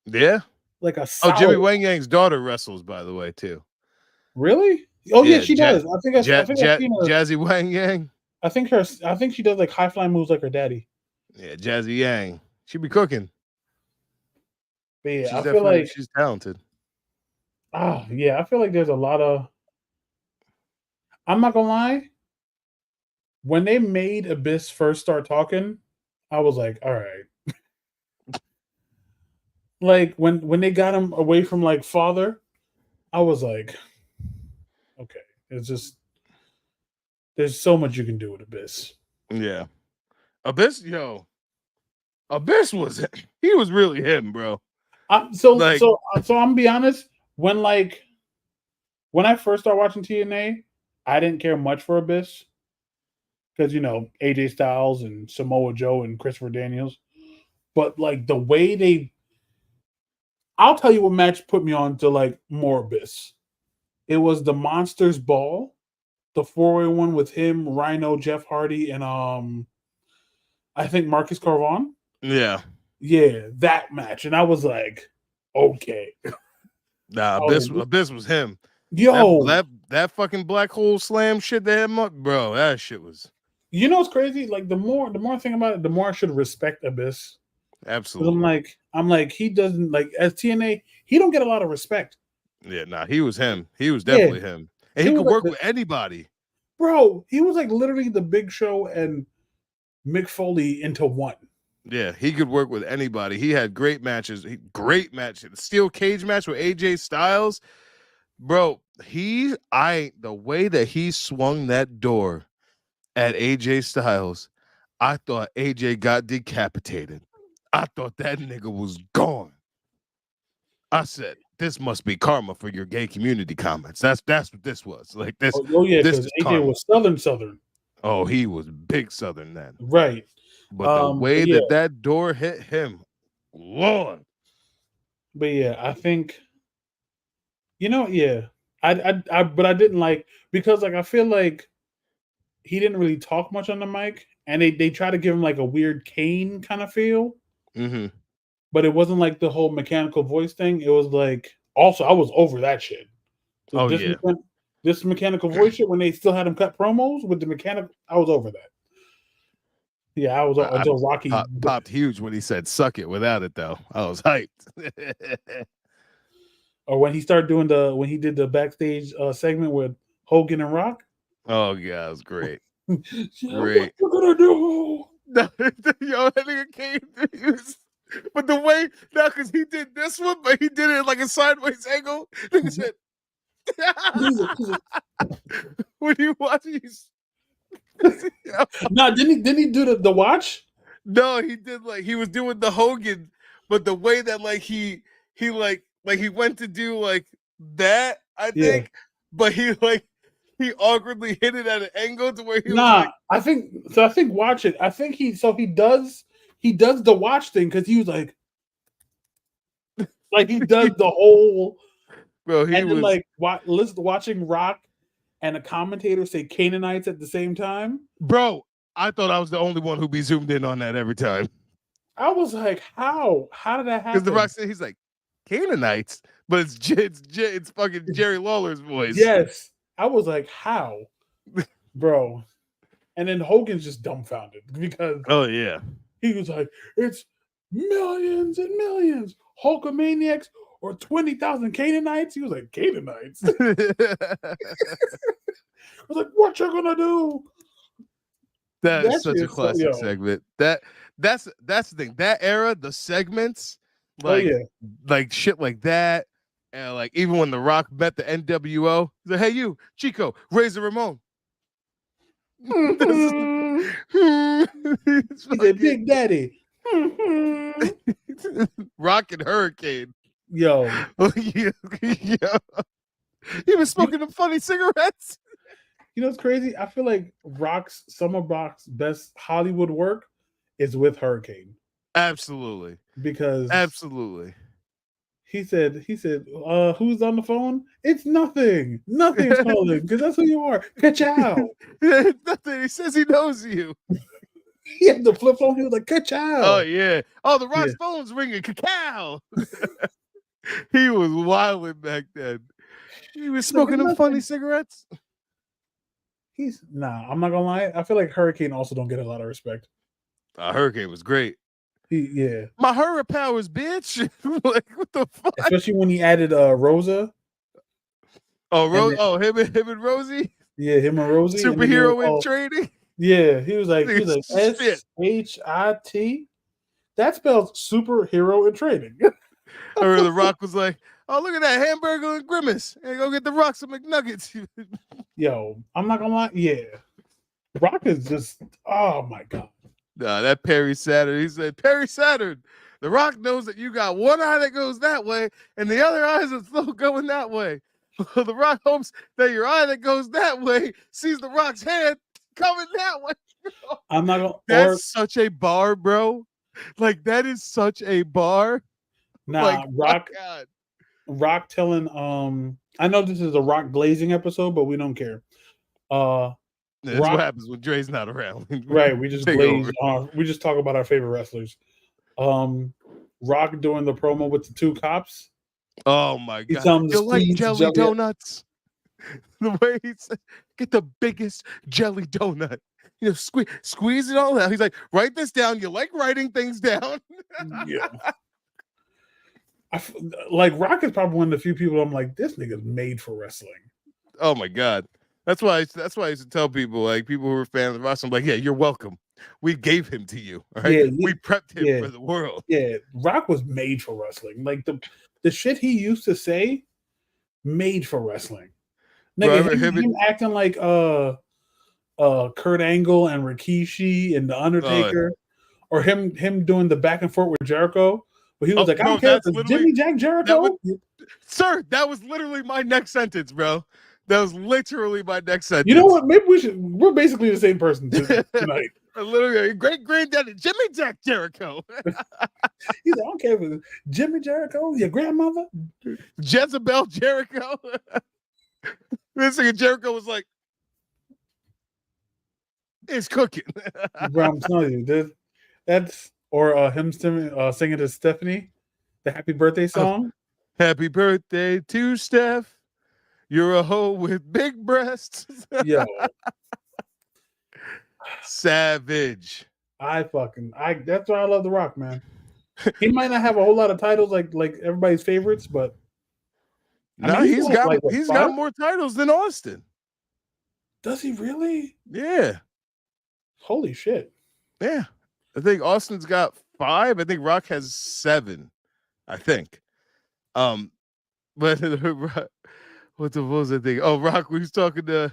Yeah. Like a solid... Jimmy Wang Yang's daughter wrestles, by the way, too. Really? Oh yeah, she does. I think I've seen her. Jazzy Wang Yang. I think she does like high flying moves like her daddy. Yeah, Jazzy Yang. She be cooking. But yeah, I feel like she's talented. Yeah, I feel like there's a lot of... I'm not gonna lie. When they made Abyss first start talking, I was like, all right. Like when they got him away from like father, I was like, okay, it's just there's so much you can do with Abyss. Yeah. Abyss was he was really him, bro. So I'm gonna be honest. When I first started watching TNA, I didn't care much for Abyss because AJ Styles and Samoa Joe and Christopher Daniels. But like the way I'll tell you what match put me on to like more Abyss. It was the Monsters Ball, the 4-way one with him, Rhino, Jeff Hardy, and I think Marcus Carvon. Yeah. Yeah, that match. And I was like, okay. Nah, Abyss was him. Yo, that fucking black hole slam shit that him up, bro. That shit was. You know what's crazy? Like the more I think about it, the more I should respect Abyss. Absolutely. I'm like he doesn't like as TNA. He don't get a lot of respect. Yeah, nah, he was him. He was definitely him, and he could work with anybody. Bro, he was like literally the Big Show and Mick Foley into one. Yeah, he could work with anybody. He had great matches. Steel cage match with AJ Styles. Bro, the way that he swung that door at AJ Styles, I thought AJ got decapitated. I thought that nigga was gone. I said, this must be karma for your gay community comments. That's what this was. Like this. Oh yeah, because AJ karma. Was Southern. Oh, he was big Southern then. Right. But the way that door hit him, Lord. But yeah, I think yeah. But I didn't like because like I feel like he didn't really talk much on the mic, and they try to give him like a weird Kane kind of feel, Mm-hmm. but it wasn't like the whole mechanical voice thing. It was like also I was over that shit. Oh, yeah. This mechanical voice shit when they still had him cut promos with the mechanic, I was over that. Yeah, I was I until Rocky popped huge when he said "suck it" without it, though. I was hyped. or when he did the backstage segment with Hogan and Rock. Oh, yeah, it was great. Yeah, Great. what you gonna do? No, yo, that nigga came. But the way now, because he did this one, but he did it in like a sideways angle. Nigga said, when you watch these, No, didn't he do the watch? no, he did like he was doing the Hogan, but the way that like he like he went to do like that, I Yeah. think, but he awkwardly hit it at an angle to where he was Nah, like, I think watch it. I think he does the watch thing because he was like he does the whole bro, he and then was, like watching Rock and a commentator say Canaanites at the same time. bro. I thought I was the only one who be zoomed in on that every time. I was like, how did that happen? Because the Rock said he's like Canaanites, but it's fucking Jerry Lawler's voice. Yes, I was like, how, bro? And then Hogan's just dumbfounded because Oh yeah. he was like, it's millions and millions Hulkamaniacs or 20,000 Canaanites. He was like, Canaanites. I was like, what you gonna do? That is That such a shit so- classic yo. segment. That's the thing. That era, the segments, Oh like yeah, like shit like that, and like even when The Rock met the NWO, he's like, "Hey, you, Chico, Razor Ramon." It's he said, fucking Big Daddy. Rock and Hurricane. Yo, Oh, yeah. He was smoking them funny cigarettes. you know what's crazy? I feel like some of Rock's best Hollywood work is with Hurricane Absolutely. because Absolutely. he said, who's on the phone? It's nothing. Nothing's calling because that's who you are. Ka-chow. Nothing. He says he knows you. He had the flip phone. He was like, ka-chow. Oh yeah. Oh, the Rock's Yeah. phone's ringing. Cacao. He was wilding back then. He was smoking them funny cigarettes. I'm not gonna lie. I feel like Hurricane also don't get a lot of respect. Hurricane was great. Yeah, My hurricane powers, bitch. Like what the fuck? especially when he added Rosa. Oh, then- him and Rosie, Yeah, him and Rosie. and then they were superhero in called- training. Yeah, he was like Shit. SHIT. That spells superhero in training. Or The Rock was like, "Oh, look at that hamburger and grimace. Hey, go get the Rock some McNuggets." Yo, I'm not gonna lie. Yeah, Rock is just. Oh my god. Nah, that Perry Saturn. He said, "Perry Saturn. The Rock knows that you got one eye that goes that way, and the other eye is still going that way. The Rock hopes that your eye that goes that way sees the Rock's hand coming that way." I'm not gonna. That's such a bar, bro. Like that is such a bar. Like, Rock. my God. Rock telling. I know this is a Rock glazing episode, but we don't care. That's Rock- what happens when Dre's not around. Right, we just Take glaze. over. We just talk about our favorite wrestlers. Rock doing the promo with the two cops. Oh my He God. tell him to You like squeeze jelly donuts? The way he said, "Get the biggest jelly donut. You know, squeeze it all out." He's like, "Write this down. You like writing things down." Yeah. Like Rock is probably one of the few people I'm like, this nigga's made for wrestling. Oh my God. That's why I used to tell people, like people who were fans of wrestling, like, "Yeah, you're welcome. We gave him to you. All right. Yeah, we prepped him yeah. for the world." Yeah, Rock was made for wrestling. Like the shit he used to say, made for wrestling. Nigga, Bro, him acting like Kurt Angle and Rikishi and the Undertaker, or him doing the back and forth with Jericho. But he was like, I bro, don't care if that's it's literally- Jimmy Jack Jericho. Sir, that was literally my next sentence, bro. That was literally my next sentence. You know what? Maybe we're basically the same person tonight. Literally, great granddaddy Jimmy Jack Jericho, He's like, I don't care if it's Jimmy Jericho, your grandmother. Jezebel Jericho. This nigga Jericho was like, "It's cooking." Bro, I'm telling you, that's or him singing to Stephanie, the Happy Birthday song. Happy birthday to Steph. You're a hoe with big breasts. Yo, Savage. that's why I love The Rock, man. He might not have a whole lot of titles like everybody's favorites, but No, mean, he's got what, he's 5? got more titles than Austin. Does he really? Yeah. Holy shit. Yeah. I think Austin's got 5. I think Rock has 7. I think. But what was I thinking? Oh, Rock was talking to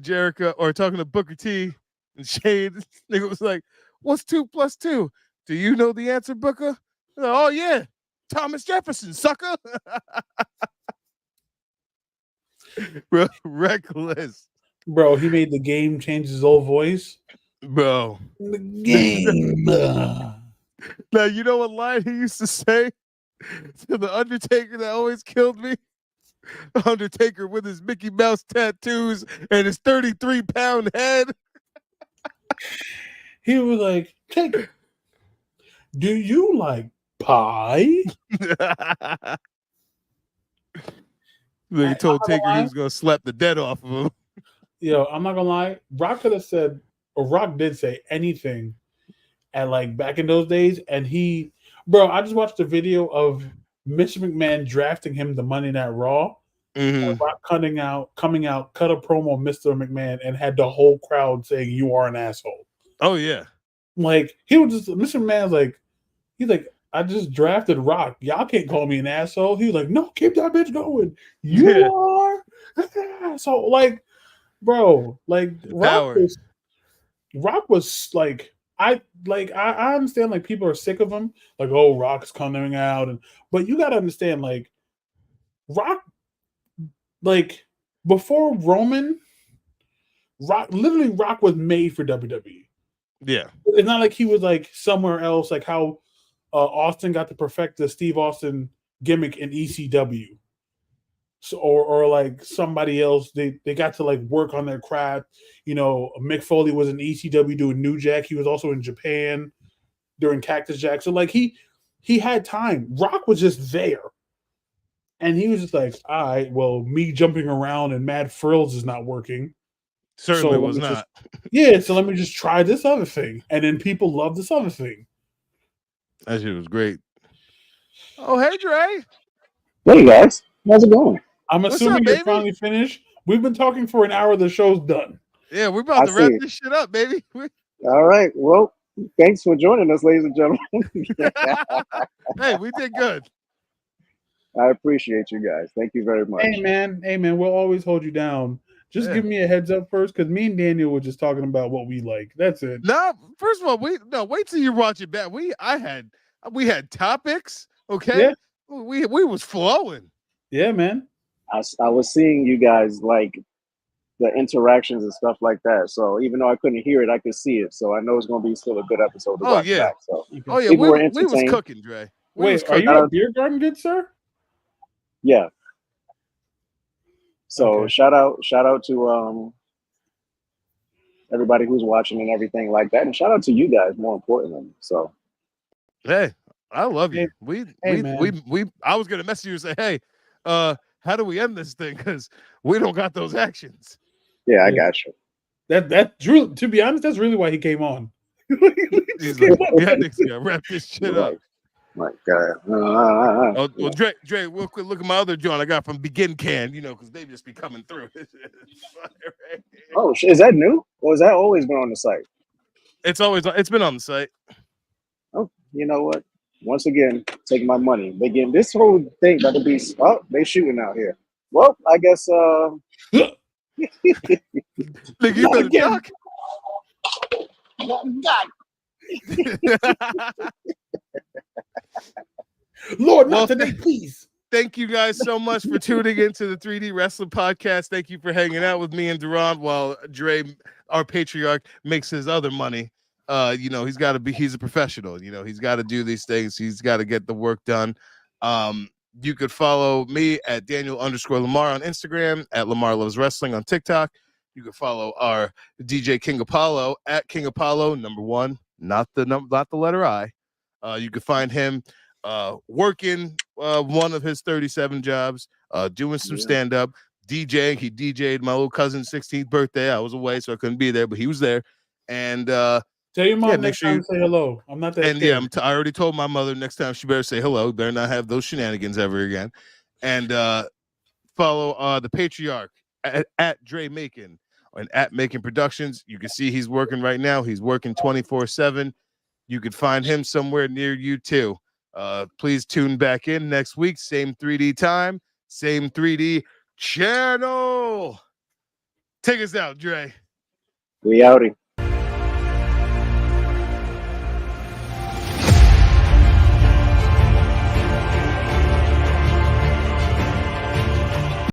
Jericho or talking to Booker T and Shane. Nigga was like, "What's 2 plus 2? Do you know the answer, Booker?" Like, "Oh yeah, Thomas Jefferson, sucker." Bro, reckless. Bro, he made the game change his old voice. Bro. The game. Now you know what line he used to say to the Undertaker that always killed me? Undertaker with his Mickey Mouse tattoos and his 33-pound head. He was like, "Taker, do you like pie?" They told I'm not gonna Taker he lie. was gonna slap the dead off of him. Yo, I'm not gonna lie. Rock could have said, or Rock did say anything at like back in those days, and I just watched a video of Mr. McMahon drafting him the Monday Night Raw. Mhm. Rock coming out, cut a promo on Mr. McMahon, and had the whole crowd saying, "You are an asshole." Oh yeah. Like he was just Mr. McMahon's like, he's like, "I just drafted Rock. Y'all can't call me an asshole." He was like, "No, keep that bitch going. You Yeah. are an asshole." Like, bro, like Power. Rock was like, I understand like people are sick of him, like, oh, Rock's coming out, but you gotta understand, like, Rock, like before Roman, Rock was made for WWE. Yeah. It's not like he was like somewhere else, like how Austin got to perfect the Steve Austin gimmick in ECW. So, or like somebody else, they got to like work on their craft. You know, Mick Foley was in ECW doing New Jack. He was also in Japan during Cactus Jack. So like he had time. Rock was just there, and he was just like, all right, well, me jumping around and mad frills is not working. Certainly So was let me not. so let me just try this other thing, and then people love this other thing. That shit was great. Oh, hey Dre. Hey guys, how's it going? I'm What's assuming up, you're baby? finally finished. We've been talking for an hour. The show's done. Yeah, we're about I to wrap see. this shit up, baby. All right. Well, thanks for joining us, ladies and gentlemen. Hey, we did good. I appreciate you guys. Thank you very much. Hey man, we'll always hold you down. Just Yeah. give me a heads up first, because me and Daniel were just talking about what we like. That's it. No, first of all, wait till you watch it back. We had topics, okay? Yeah. We was flowing. Yeah, man. I was seeing you guys like the interactions and stuff like that. So even though I couldn't hear it, I could see it. So I know it's going to be still a good episode to Oh, watch yeah. back. So Oh yeah, People were we was entertained. cooking, Dre. We was Wait, are cooking. you a beer garden, good sir? yeah. So Okay. shout out to everybody who's watching and everything like that, and shout out to you guys more importantly. So Hey, I love you. Hey, man. We I was gonna message you and say, hey, how do we end this thing? Because we don't got those actions. yeah, I Yeah. got you. That Drew, to be honest, that's really why he came on. He's like, yeah, niggas gotta wrap this shit up. Right. My God. Oh, well, Dre, real quick, look at my other joint I got from Begin Can, because they just be coming through. Oh, is that new? Or has that always been on the site? It's been on the site. Oh, you know what? Once again, take my money. They getting this whole thing got to be. Oh, they shooting out here. Well, I guess. Nigga, you Not better again. duck. Lord, Well, not today, please. Thank you guys so much for tuning into the 3D Wrestling Podcast. Thank you for hanging out with me and Durant while Dre, our patriarch, makes his other money. He's a professional. He's got to do these things. He's got to get the work done. You could follow me at Daniel_Lamar on Instagram, at Lamar Loves Wrestling on TikTok. You can follow our DJ King Apollo at King Apollo, #1, not the letter I. You can find him working one of his 37 jobs, doing some stand-up, DJing. He DJ'd my little cousin's 16th birthday. I was away, so I couldn't be there, but he was there. And tell your mom next sure time to say hello. I'm not that scared. I already told my mother next time she better say hello. Better not have those shenanigans ever again. And follow the patriarch at Dre Macon and at Macon Productions. You can see he's working right now. He's working 24/7. You could find him somewhere near you too. Please tune back in next week. Same 3D time, same 3D channel. Take us out, Dre. We outie.